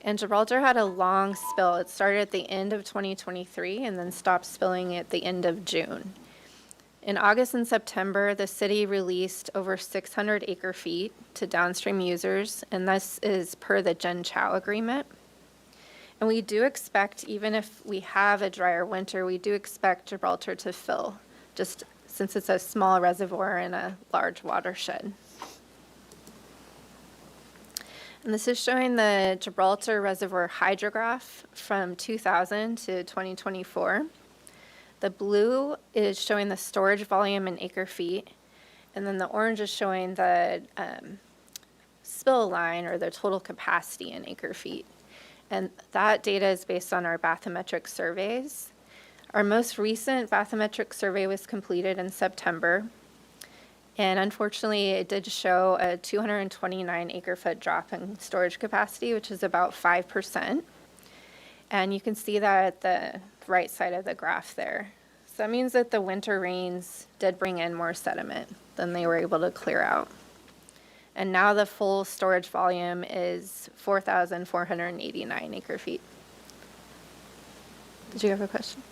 And Gibraltar had a long spill. It started at the end of 2023 and then stopped spilling at the end of June. In August and September, the city released over 600 acre feet to downstream users, and this is per the Jen Chow agreement. And we do expect, even if we have a drier winter, we do expect Gibraltar to fill, just since it's a small reservoir in a large watershed. And this is showing the Gibraltar Reservoir hydrograph from 2000 to 2024. The blue is showing the storage volume in acre feet, and then the orange is showing the spill line, or the total capacity in acre feet. And that data is based on our bathymetric surveys. Our most recent bathymetric survey was completed in September. And unfortunately, it did show a 229 acre foot drop in storage capacity, which is about 5%. And you can see that at the right side of the graph there. So that means that the winter rains did bring in more sediment than they were able to clear out. And now the full storage volume is 4,489 acre feet. Did you have a question?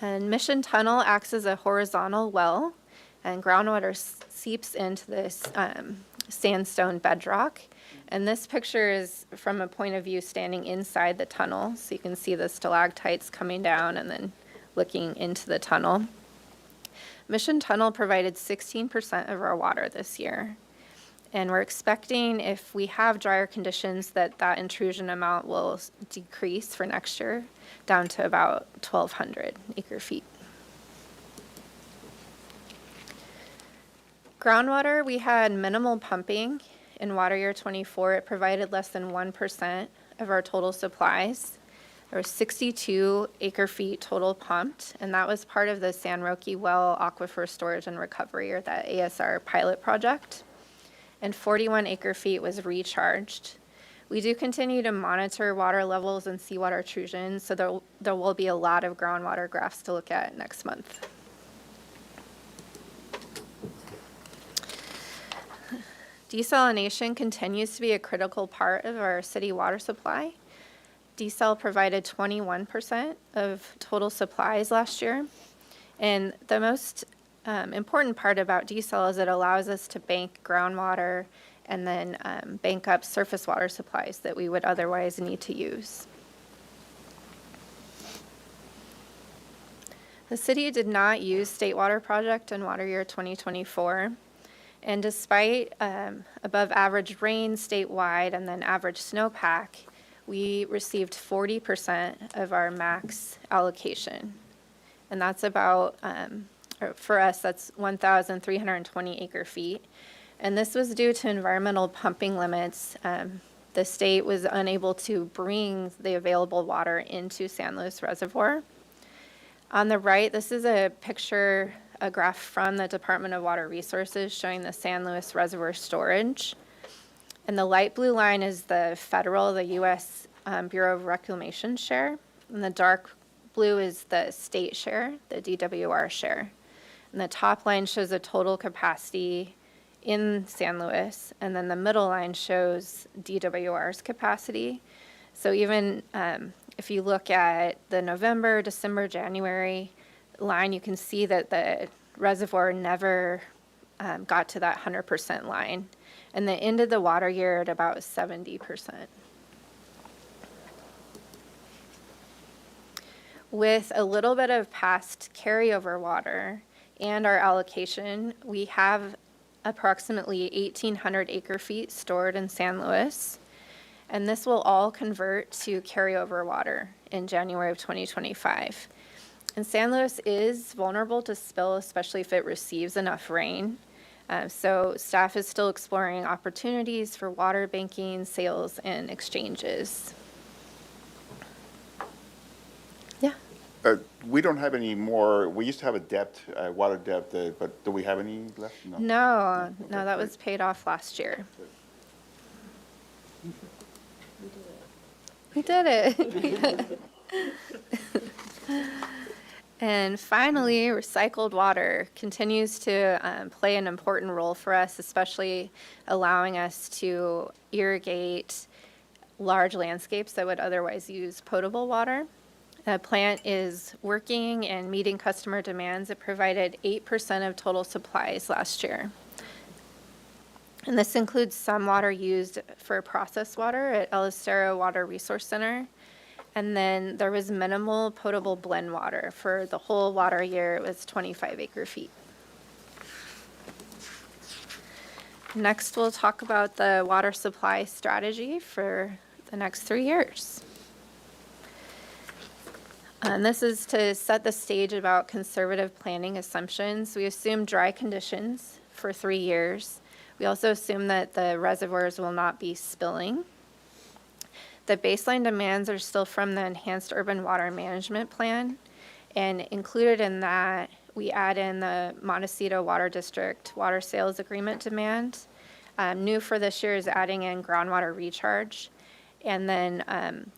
And Mission Tunnel acts as a horizontal well, and groundwater seeps into this sandstone bedrock. And this picture is from a point of view standing inside the tunnel, so you can see the stalactites coming down and then looking into the tunnel. Mission Tunnel provided 16% of our water this year. And we're expecting, if we have drier conditions, that intrusion amount will decrease for next year down to about 1,200 acre feet. Groundwater, we had minimal pumping in water year 24. It provided less than 1% of our total supplies. There was 62 acre-feet total pumped, and that was part of the San Roque Well Aquifer Storage and Recovery, or the ASR pilot project. And 41 acre-feet was recharged. We do continue to monitor water levels and seawater intrusion, so there will be a lot of groundwater graphs to look at next month. Desalination continues to be a critical part of our city water supply. Desal provided 21% of total supplies last year. And the most important part about desal is it allows us to bank groundwater and then bank up surface water supplies that we would otherwise need to use. The city did not use State Water Project in water year 2024. And despite above average rain statewide and then average snowpack, we received 40% of our max allocation. And that's about, or for us, that's 1,320 acre feet. And this was due to environmental pumping limits. The state was unable to bring the available water into San Luis Reservoir. On the right, this is a picture, a graph from the Department of Water Resources showing the San Luis Reservoir storage. And the light blue line is the federal, the U.S. Bureau of Reclamation share. And the dark blue is the state share, the DWR share. And the top line shows the total capacity in San Luis. And then the middle line shows DWR's capacity. So even if you look at the November, December, January line, you can see that the reservoir never got to that 100% line. And the end of the water year at about 70%. With a little bit of past carryover water and our allocation, we have approximately 1,800 acre feet stored in San Luis. And this will all convert to carryover water in January of 2025. And San Luis is vulnerable to spill, especially if it receives enough rain. So staff is still exploring opportunities for water banking, sales, and exchanges. Yeah. We don't have any more, we used to have a depth, water depth, but do we have any left? No, that was paid off last year. We did it. And finally, recycled water continues to play an important role for us, especially allowing us to irrigate large landscapes that would otherwise use potable water. The plant is working and meeting customer demands. It provided 8% of total supplies last year. And this includes some water used for processed water at El Estero Water Resource Center. And then there was minimal potable blend water. For the whole water year, it was 25 acre feet. Next, we'll talk about the water supply strategy for the next 3 years. And this is to set the stage about conservative planning assumptions. We assume dry conditions for 3 years. We also assume that the reservoirs will not be spilling. The baseline demands are still from the Enhanced Urban Water Management Plan, and included in that, we add in the Montecito Water District Water Sales Agreement demand. New for this year is adding in groundwater recharge, and then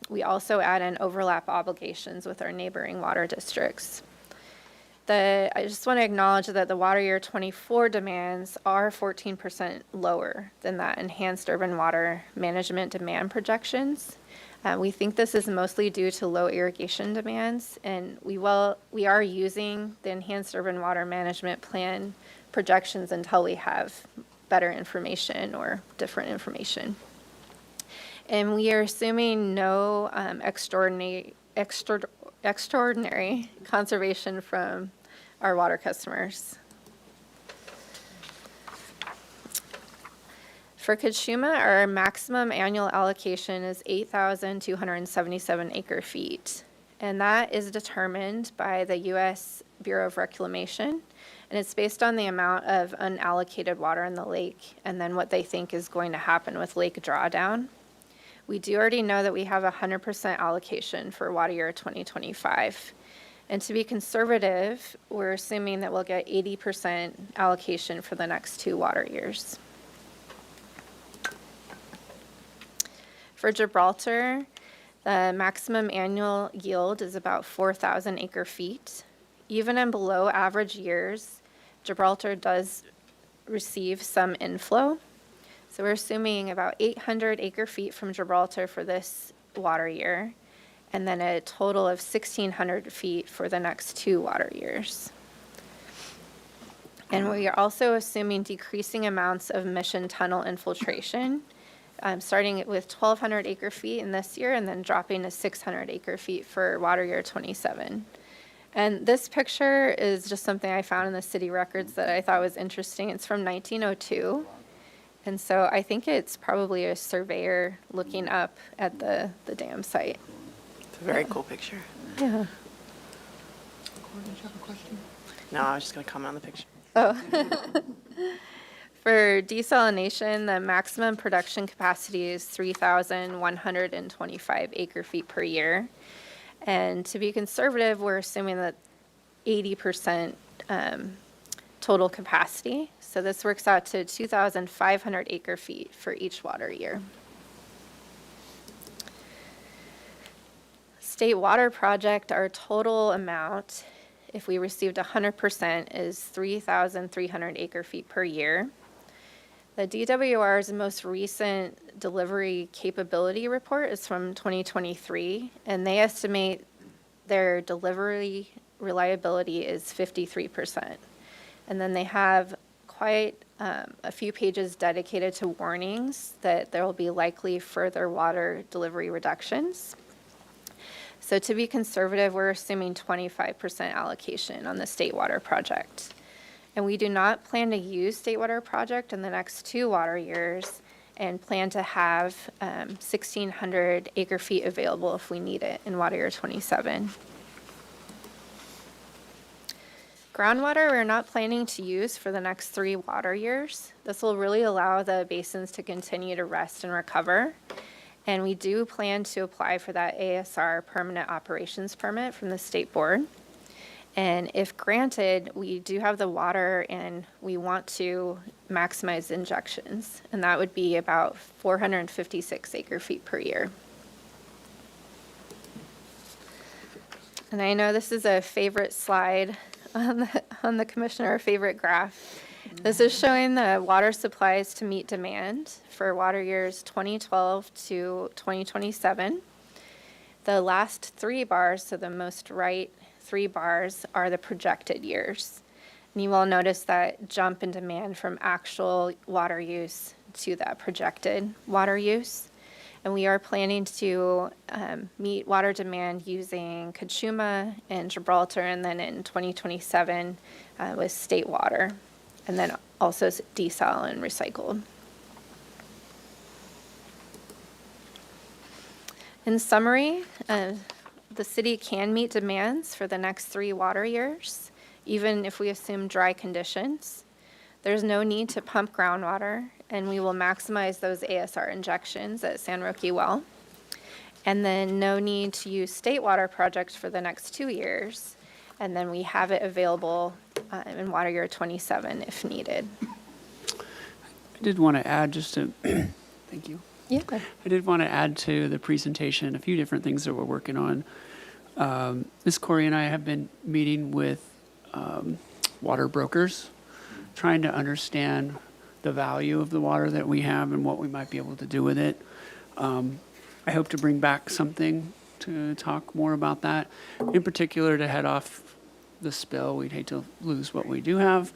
we also add in overlap obligations with our neighboring water districts. I just want to acknowledge that the water year 24 demands are 14% lower than that Enhanced Urban Water Management demand projections. We think this is mostly due to low irrigation demands, and we are using the Enhanced Urban Water Management Plan projections until we have better information or different information. And we are assuming no extraordinary conservation from our water customers. For Cachuma, our maximum annual allocation is 8,277 acre feet. And that is determined by the U.S. Bureau of Reclamation. And it's based on the amount of unallocated water in the lake and then what they think is going to happen with lake drawdown. We do already know that we have 100% allocation for water year 2025. And to be conservative, we're assuming that we'll get 80% allocation for the next 2 water years. For Gibraltar, the maximum annual yield is about 4,000 acre feet. Even in below average years, Gibraltar does receive some inflow. So we're assuming about 800 acre feet from Gibraltar for this water year, and then a total of 1,600 feet for the next 2 water years. And we are also assuming decreasing amounts of mission tunnel infiltration, starting with 1,200 acre feet in this year and then dropping to 600 acre feet for water year 27. And this picture is just something I found in the city records that I thought was interesting. It's from 1902. And so I think it's probably a surveyor looking up at the dam site. It's a very cool picture. Yeah. No, I was just going to comment on the picture. Oh. For desalination, the maximum production capacity is 3,125 acre feet per year. And to be conservative, we're assuming that 80% total capacity. So this works out to 2,500 acre feet for each water year. State water project, our total amount, if we received 100%, is 3,300 acre feet per year. The DWR's most recent delivery capability report is from 2023, and they estimate their delivery reliability is 53%. And then they have quite a few pages dedicated to warnings that there will be likely further water delivery reductions. So to be conservative, we're assuming 25% allocation on the state water project. And we do not plan to use state water project in the next 2 water years and plan to have 1,600 acre feet available if we need it in water year 27. Groundwater, we're not planning to use for the next 3 water years. This will really allow the basins to continue to rest and recover. And we do plan to apply for that ASR permanent operations permit from the state board. And if granted, we do have the water and we want to maximize injections. And that would be about 456 acre feet per year. And I know this is a favorite slide on the commissioner, favorite graph. This is showing the water supplies to meet demand for water years 2012 to 2027. The last 3 bars, so the most right 3 bars, are the projected years. And you will notice that jump in demand from actual water use to that projected water use. And we are planning to meet water demand using Cachuma and Gibraltar, and then in 2027 with state water, and then also desal and recycled. In summary, the city can meet demands for the next 3 water years, even if we assume dry conditions. There's no need to pump groundwater, and we will maximize those ASR injections at San Roque Well. And then no need to use state water projects for the next 2 years, and then we have it available in water year 27 if needed. I did want to add just to, thank you. Yeah. I did want to add to the presentation a few different things that we're working on. Ms. Corey and I have been meeting with water brokers, trying to understand the value of the water that we have and what we might be able to do with it. I hope to bring back something to talk more about that. In particular, to head off the spill, we'd hate to lose what we do have.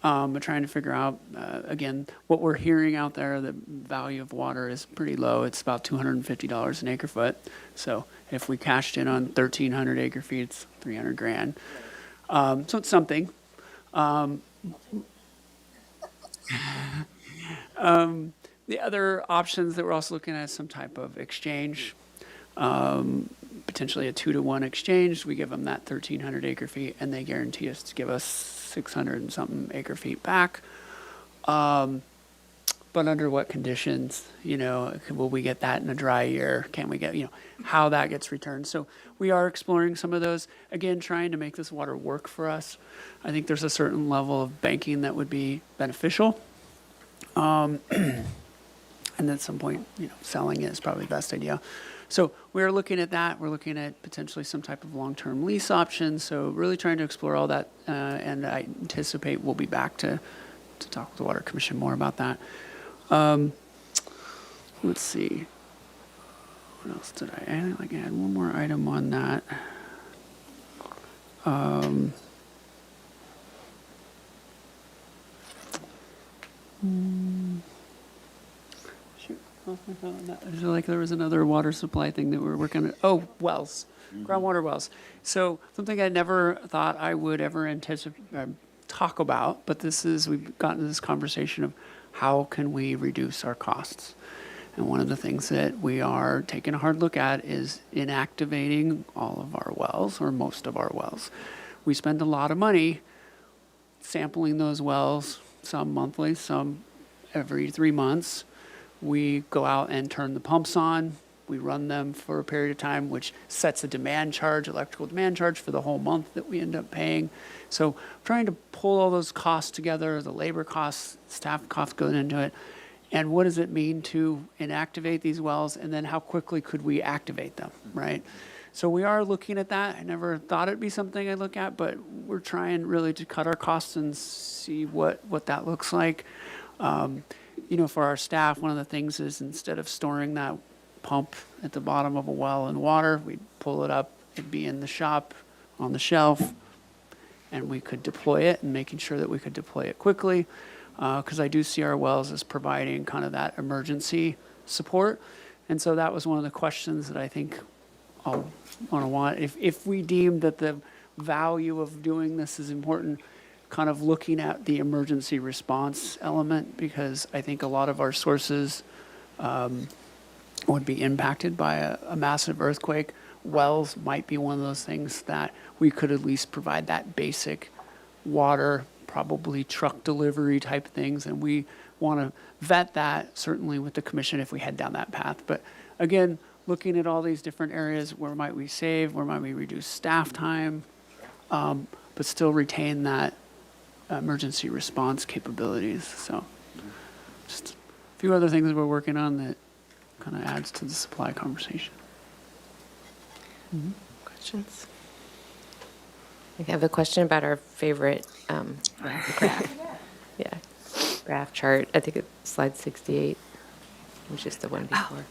But trying to figure out, again, what we're hearing out there, the value of water is pretty low. It's about $250 an acre foot. So if we cashed in on 1,300 acre feet, it's $300,000. So it's something. The other options that we're also looking at is some type of exchange, potentially a 2-to-1 exchange. We give them that 1,300 acre feet, and they guarantee us to give us 600 and something acre feet back. but under what conditions? Will we get that in a dry year? Can we get, how that gets returned? So we are exploring some of those, again, trying to make this water work for us. I think there's a certain level of banking that would be beneficial. And at some point, selling it is probably the best idea. So we're looking at that. We're looking at potentially some type of long-term lease option. So really trying to explore all that. And I anticipate we'll be back to talk with the Water Commission more about that. Let's see. What else did I add? I had one more item on that. Shoot, lost my thought on that. I feel like there was another water supply thing that we were working on. Oh, wells, groundwater wells. So something I never thought I would ever talk about, but we've gotten to this conversation of how can we reduce our costs. And one of the things that we are taking a hard look at is inactivating all of our wells, or most of our wells. We spend a lot of money sampling those wells, some monthly, some every 3 months. We go out and turn the pumps on. We run them for a period of time, which sets a demand charge, electrical demand charge for the whole month that we end up paying. So trying to pull all those costs together, the labor costs, staff costs going into it, and what does it mean to inactivate these wells, and then how quickly could we activate them, right? So we are looking at that. I never thought it'd be something I'd look at, but we're trying really to cut our costs and see what that looks like. For our staff, one of the things is instead of storing that pump at the bottom of a well in water, we'd pull it up, it'd be in the shop on the shelf, and we could deploy it, and making sure that we could deploy it quickly. Because I do see our wells as providing kind of that emergency support. And so that was one of the questions that I think I'll want. If we deem that the value of doing this is important, kind of looking at the emergency response element, because I think a lot of our sources would be impacted by a massive earthquake. Wells might be one of those things that we could at least provide that basic water, probably truck delivery type things, and we want to vet that certainly with the commission if we head down that path. But again, looking at all these different areas, where might we save, where might we reduce staff time, but still retain that emergency response capabilities. So just a few other things we're working on that kind of adds to the supply conversation. Questions? I have a question about our favorite graph. Yeah, graph chart. I think it's slide 68, which is the one before.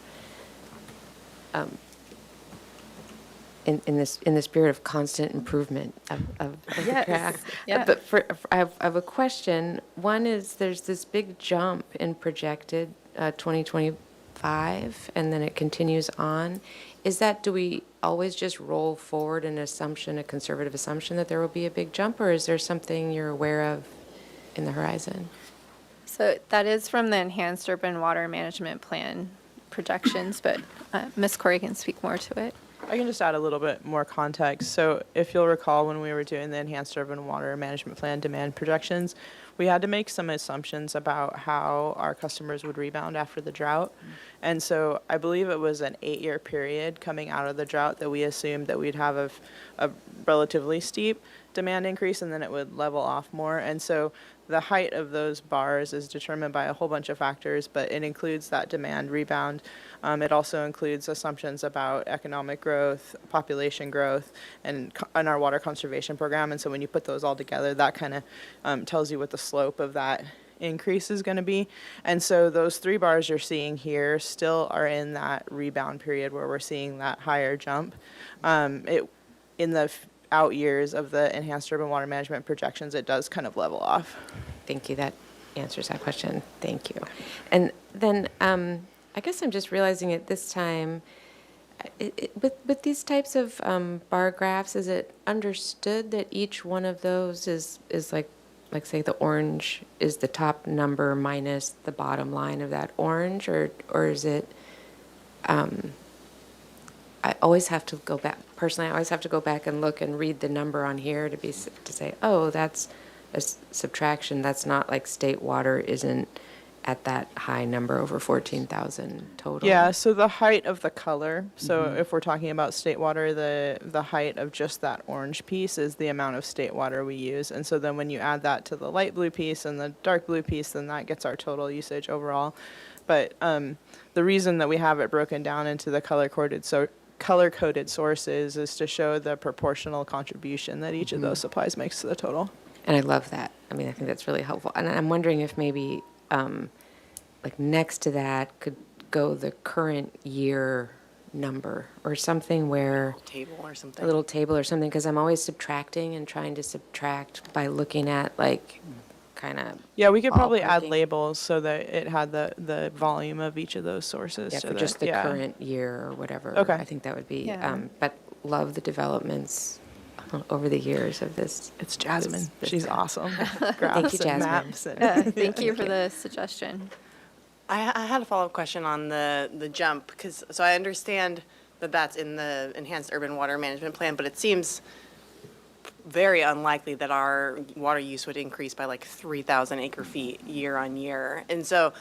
In the spirit of constant improvement of the graph. Yeah. But I have a question. One is there's this big jump in projected 2025, and then it continues on. Do we always just roll forward an assumption, a conservative assumption that there will be a big jump, or is there something you're aware of in the horizon? So that is from the Enhanced Urban Water Management Plan projections, but Ms. Corey can speak more to it. I can just add a little bit more context. So if you'll recall, when we were doing the Enhanced Urban Water Management Plan demand projections, we had to make some assumptions about how our customers would rebound after the drought. And so I believe it was an 8-year period coming out of the drought that we assumed that we'd have a relatively steep demand increase, and then it would level off more. And so the height of those bars is determined by a whole bunch of factors, but it includes that demand rebound. It also includes assumptions about economic growth, population growth, and our water conservation program. And so when you put those all together, that kind of tells you what the slope of that increase is going to be. And so those 3 bars you're seeing here still are in that rebound period where we're seeing that higher jump. In the out years of the Enhanced Urban Water Management projections, it does kind of level off. Thank you. That answers that question. Thank you. And then I guess I'm just realizing at this time, with these types of bar graphs, is it understood that each one of those is like say the orange is the top number minus the bottom line of that orange, or is it? I always have to go back. Personally, I always have to go back and look and read the number on here to say, oh, that's a subtraction. That's not like state water isn't at that high number over 14,000 total? Yeah, so the height of the color, so if we're talking about state water, the height of just that orange piece is the amount of state water we use. And so then when you add that to the light blue piece and the dark blue piece, then that gets our total usage overall. But the reason that we have it broken down into the color-coded sources is to show the proportional contribution that each of those supplies makes to the total. And I love that. I mean, I think that's really helpful. And I'm wondering if maybe, like next to that could go the current year number or something where, Table or something. a little table or something, because I'm always subtracting and trying to subtract by looking at like kind of. Yeah, we could probably add ballparking. labels so that it had the volume of each of those sources. Yeah, so for that- just the yeah. current year or whatever. Okay. I think that would be, Yeah. but love the developments over the years of this. It's Jasmine. this She's town. awesome. Thank Graphs you, and Jasmine. maps and- Yeah, thank you for the suggestion. I had a follow-up question on the jump, because, so I understand that that's in the Enhanced Urban Water Management Plan, but it seems very unlikely that our water use would increase by like 3,000 acre feet year on year. And so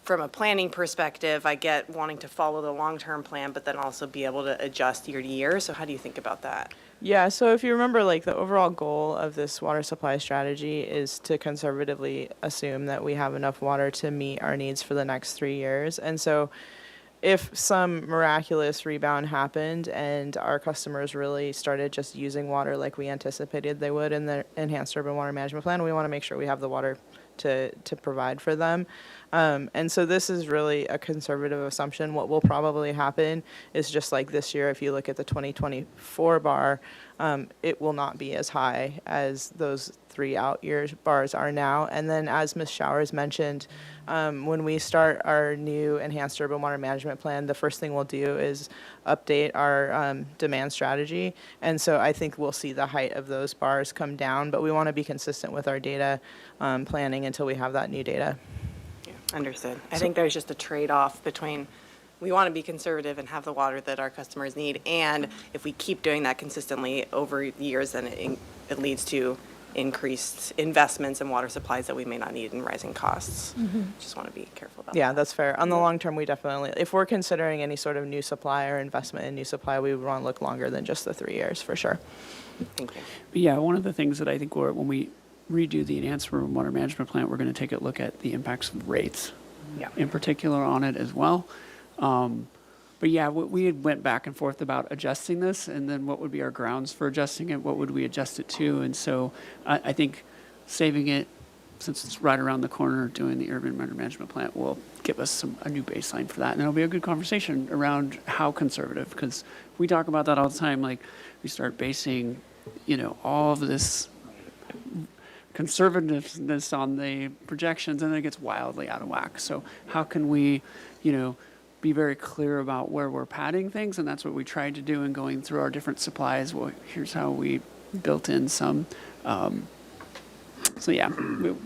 from a planning perspective, I get wanting to follow the long-term plan, but then also be able to adjust year to year. So how do you think about that? Yeah, so if you remember, like the overall goal of this water supply strategy is to conservatively assume that we have enough water to meet our needs for the next 3 years. And so if some miraculous rebound happened and our customers really started just using water like we anticipated they would in the Enhanced Urban Water Management Plan, we want to make sure we have the water to provide for them. And so this is really a conservative assumption. What will probably happen is just like this year, if you look at the 2024 bar, it will not be as high as those 3 out years bars are now. And then as Ms. Showers mentioned, when we start our new Enhanced Urban Water Management Plan, the first thing we'll do is update our demand strategy. And so I think we'll see the height of those bars come down, but we want to be consistent with our data planning until we have that new data. Understood. I think there's just a trade-off between, we want to be conservative and have the water that our customers need, and if we keep doing that consistently over years, then it leads to increased investments in water supplies that we may not need and rising costs. Just want to be careful about that. Yeah, that's fair. On the long term, we definitely, if we're considering any sort of new supply or investment in new supply, we would want to look longer than just the 3 years, for sure. Thank you. Yeah, one of the things that I think when we redo the Enhanced Urban Water Management Plan, we're going to take a look at the impacts of rates Yeah. in particular on it as well. But yeah, we had went back and forth about adjusting this, and then what would be our grounds for adjusting it? What would we adjust it to? And so I think saving it, since it's right around the corner, doing the Urban Water Management Plan will give us a new baseline for that. And it'll be a good conversation around how conservative, because we talk about that all the time. Like, we start basing, all of this conservativeness on the projections, and then it gets wildly out of whack. So how can we, be very clear about where we're padding things? And that's what we tried to do in going through our different supplies. Well, here's how we built in some. So yeah,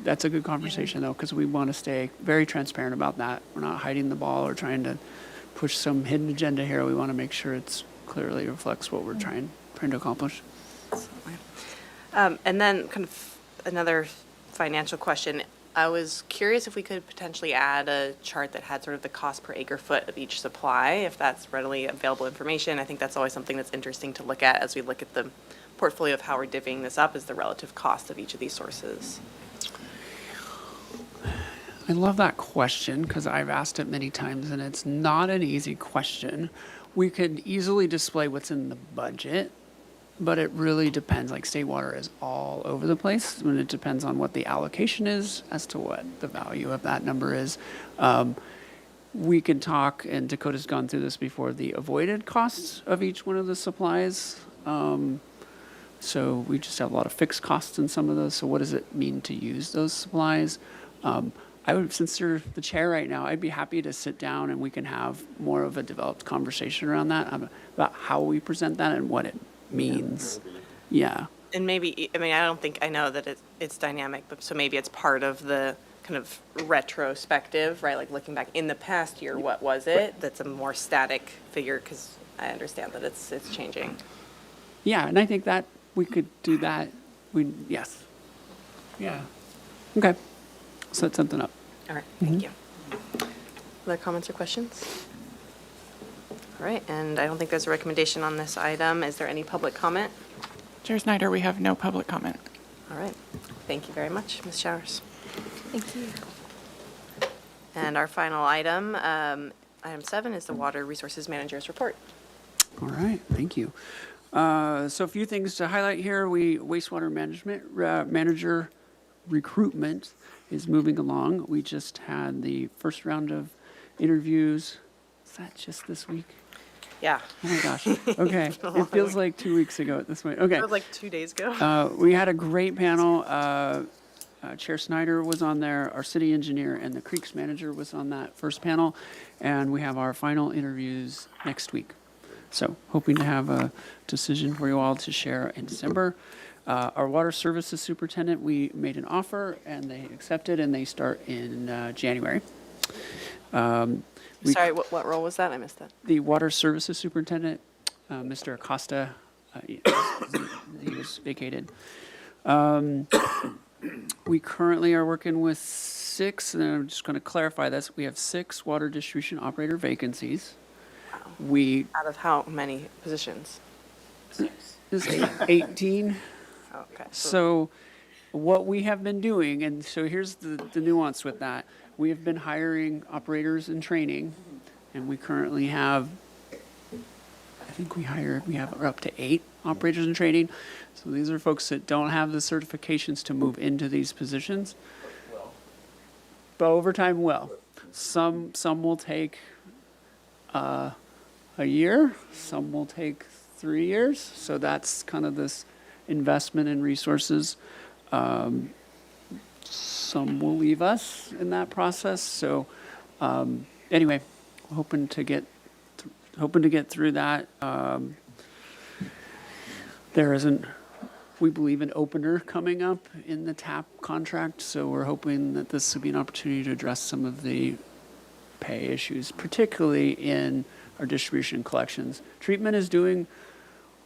that's a good conversation though, because we want to stay very transparent about that. We're not hiding the ball or trying to push some hidden agenda here. We want to make sure it's clearly reflects what we're trying to accomplish. And then kind of another financial question. I was curious if we could potentially add a chart that had sort of the cost per acre foot of each supply, if that's readily available information. I think that's always something that's interesting to look at as we look at the portfolio of how we're divvying this up, is the relative cost of each of these sources. I love that question because I've asked it many times and it's not an easy question. We could easily display what's in the budget, but it really depends. Like, state water is all over the place, and it depends on what the allocation is as to what the value of that number is. We can talk, and Dakota's gone through this before, the avoided costs of each one of the supplies. So we just have a lot of fixed costs in some of those. So what does it mean to use those supplies? I would, since you're the chair right now, I'd be happy to sit down and we can have more of a developed conversation around that, about how we present that and what it means. Yeah. And maybe, I know that it's dynamic, but so maybe it's part of the kind of retrospective, right? Like looking back in the past year, what was it? That's a more static figure, because I understand that it's changing. Yeah, and I think that we could do that. Yes. Yeah. Okay. set something up. All right, thank you. Other comments or questions? All right, and I don't think there's a recommendation on this item. Is there any public comment? Chair Snyder, we have no public comment. All right, thank you very much, Ms. Showers. Thank you. And our final item, item 7, is the Water Resources Manager's report. All right, thank you. So a few things to highlight here. Wastewater management manager recruitment is moving along. We just had the first round of interviews. Is that just this week? Yeah. Oh my gosh. Okay. It feels like 2 weeks ago at this point. Okay. That was like 2 days ago. We had a great panel. Chair Snyder was on there, our city engineer, and the Creeks manager was on that first panel. And we have our final interviews next week. So hoping to have a decision for you all to share in December. Our water services superintendent, we made an offer and they accepted and they start in January. Sorry, what role was that? I missed that. The water services superintendent, Mr. Acosta, he was vacated. We currently are working with 6, and I'm just going to clarify this. We have 6 water distribution operator vacancies. We Out of how many positions? is 18. Oh, okay. So what we have been doing, and so here's the nuance with that. We have been hiring operators in training, and we currently have, we're up to 8 operators in training. So these are folks that don't have the certifications to move into these positions. But over time, some will take a year, some will take 3 years. So that's kind of this investment in resources. Some will leave us in that process. So anyway, hoping to get through that. There isn't, we believe, an opener coming up in the TAP contract. So we're hoping that this will be an opportunity to address some of the pay issues, particularly in our distribution collections. Treatment is doing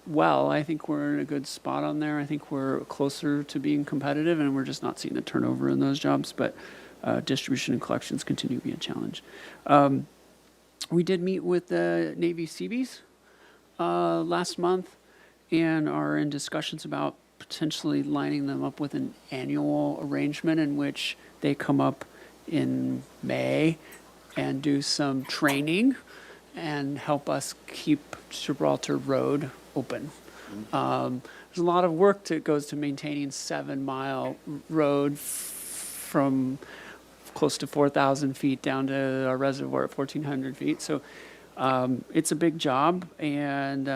well. I think we're in a good spot on there. I think we're closer to being competitive, and we're just not seeing the turnover in those jobs. But distribution and collections continue to be a challenge. We did meet with the Navy Seabees last month and are in discussions about potentially lining them up with an annual arrangement in which they come up in May and do some training and help us keep Gibraltar Road open. There's a lot of work that goes to maintaining 7-mile road from close to 4,000 feet down to our reservoir at 1,400 feet. So it's a big job, and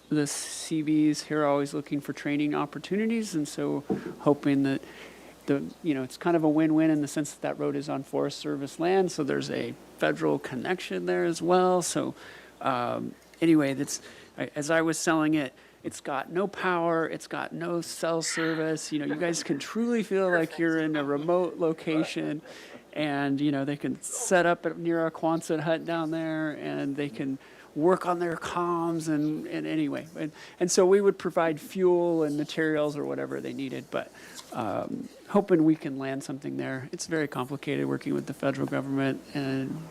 the CVs here are always looking for training opportunities, and so hoping that it's kind of a win-win in the sense that that road is on Forest Service land, so there's a federal connection there as well. So anyway, as I was selling it, it's got no power, it's got no cell service. You guys can truly feel like you're in a remote location, and they can set up near our Quonset hut down there, and they can work on their comms and anyway. And so we would provide fuel and materials or whatever they needed, but hoping we can land something there. It's very complicated working with the federal government, and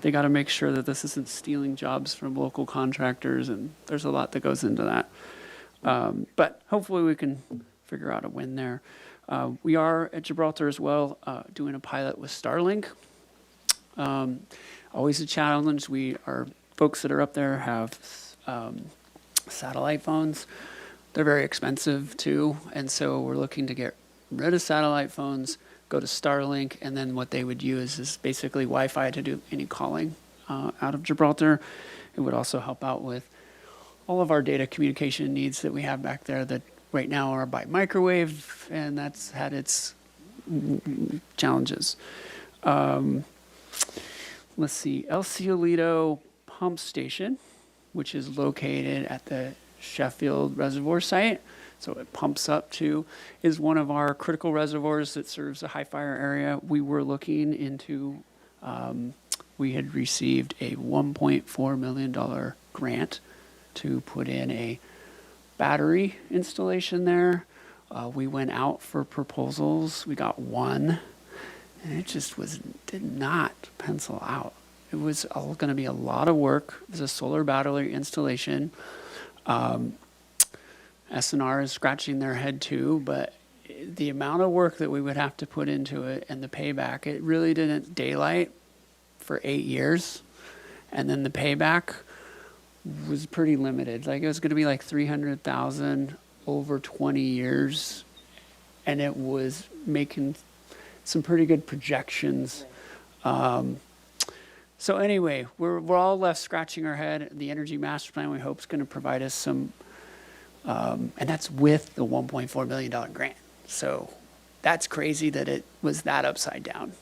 they got to make sure that this isn't stealing jobs from local contractors, and there's a lot that goes into that. But hopefully we can figure out a win there. We are at Gibraltar as well doing a pilot with Starlink. Always a challenge. Our folks that are up there have satellite phones. They're very expensive too, and so we're looking to get rid of satellite phones, go to Starlink, and then what they would use is basically Wi-Fi to do any calling out of Gibraltar. It would also help out with all of our data communication needs that we have back there that right now are by microwave, and that's had its challenges. Let's see, El Cielito Pump Station, which is located at the Sheffield Reservoir site. So it pumps up to, is one of our critical reservoirs that serves a high fire area. We were looking into, we had received a $1.4 million grant to put in a battery installation there. We went out for proposals. We got one, and it just did not pencil out. It was all going to be a lot of work. It was a solar battery installation. SNR is scratching their head too, but the amount of work that we would have to put into it and the payback, it really didn't daylight for 8 years. And then the payback was pretty limited. Like it was going to be like 300,000 over 20 years. And it was making some pretty good projections. So anyway, we're all left scratching our head. The Energy Master Plan, we hope, is going to provide us some, and that's with the $1.4 million grant. So that's crazy that it was that upside down.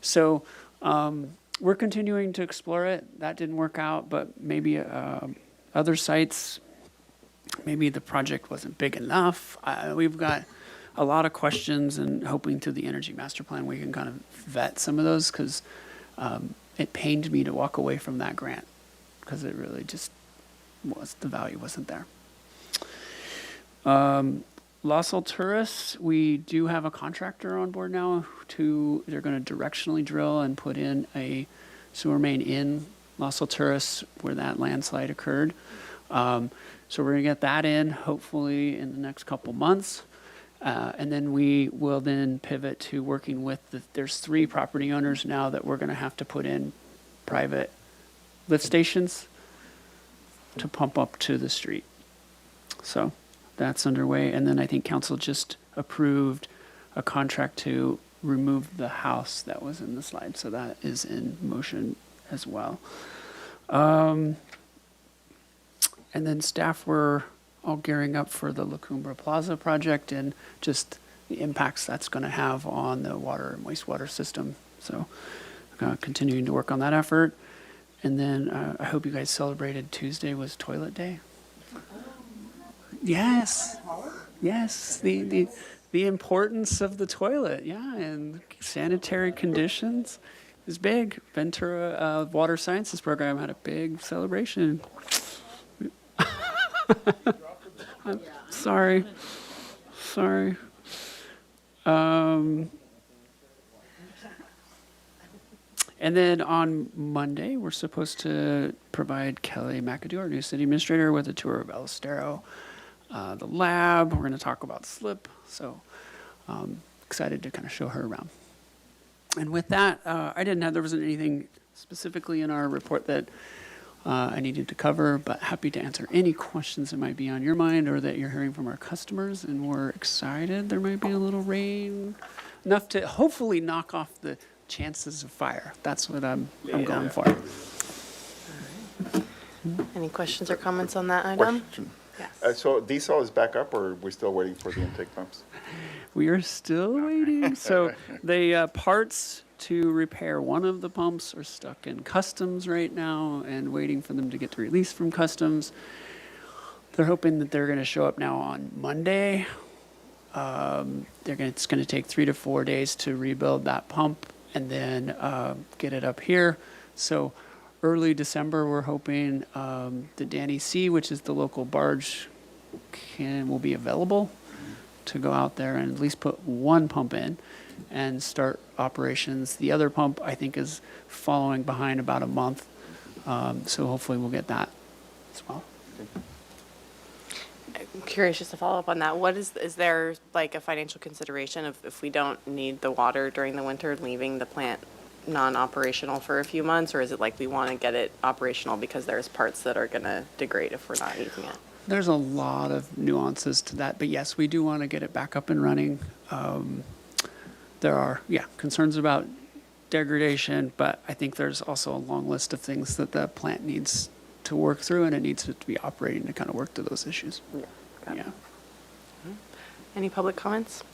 So we're continuing to explore it. That didn't work out, but maybe other sites, maybe the project wasn't big enough. We've got a lot of questions, and hoping through the Energy Master Plan we can kind of vet some of those, because it pained me to walk away from that grant, because it really just the value wasn't there. Los Alturas, we do have a contractor on board now they're going to directionally drill and put in a sewer main in Los Alturas where that landslide occurred. So we're going to get that in hopefully in the next couple months. And then we will then pivot to working with there's 3 property owners now that we're going to have to put in private lift stations to pump up to the street. So that's underway. And then I think council just approved a contract to remove the house that was in the slide. So that is in motion as well. And then staff were all gearing up for the La Cumbre Plaza project and just the impacts that's going to have on the water and wastewater system. So continuing to work on that effort. And then I hope you guys celebrated Tuesday was toilet day. Yes. Yes. The importance of the toilet. Yeah. And sanitary conditions is big. Ventura Water Sciences Program had a big celebration. I'm sorry. And then on Monday, we're supposed to provide Kelly McAdoo, our new city administrator, with a tour of El Estero, the lab. We're going to talk about SLIP. So excited to kind of show her around. And with that, there wasn't anything specifically in our report that I needed to cover, but happy to answer any questions that might be on your mind or that you're hearing from our customers. And we're excited. There might be a little rain, enough to hopefully knock off the chances of fire. That's what I'm going for. Any questions or comments on that item? Question. Yes. So desal is back up, or we're still waiting for the intake pumps? We are still waiting. So the parts to repair one of the pumps are stuck in customs right now and waiting for them to get released from customs. They're hoping that they're going to show up now on Monday. It's going to take 3 to 4 days to rebuild that pump and then get it up here. So early December, we're hoping the Danny C, which is the local barge, will be available to go out there and at least put one pump in and start operations. The other pump, I think, is following behind about a month. So hopefully we'll get that as well. I'm curious, just to follow up on that, is there like a financial consideration of if we don't need the water during the winter, leaving the plant non-operational for a few months, or is it like we want to get it operational because there's parts that are going to degrade if we're not using it? There's a lot of nuances to that, but yes, we do want to get it back up and running. There are, concerns about degradation, but I think there's also a long list of things that the plant needs to work through, and it needs to be operating to kind of work through those issues. Yeah. Any public comments?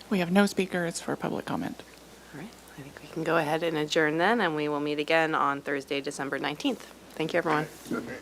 We have no speakers for public comment. All right, I think we can go ahead and adjourn then, and we will meet again on Thursday, December 19th. Thank you, everyone. Okay.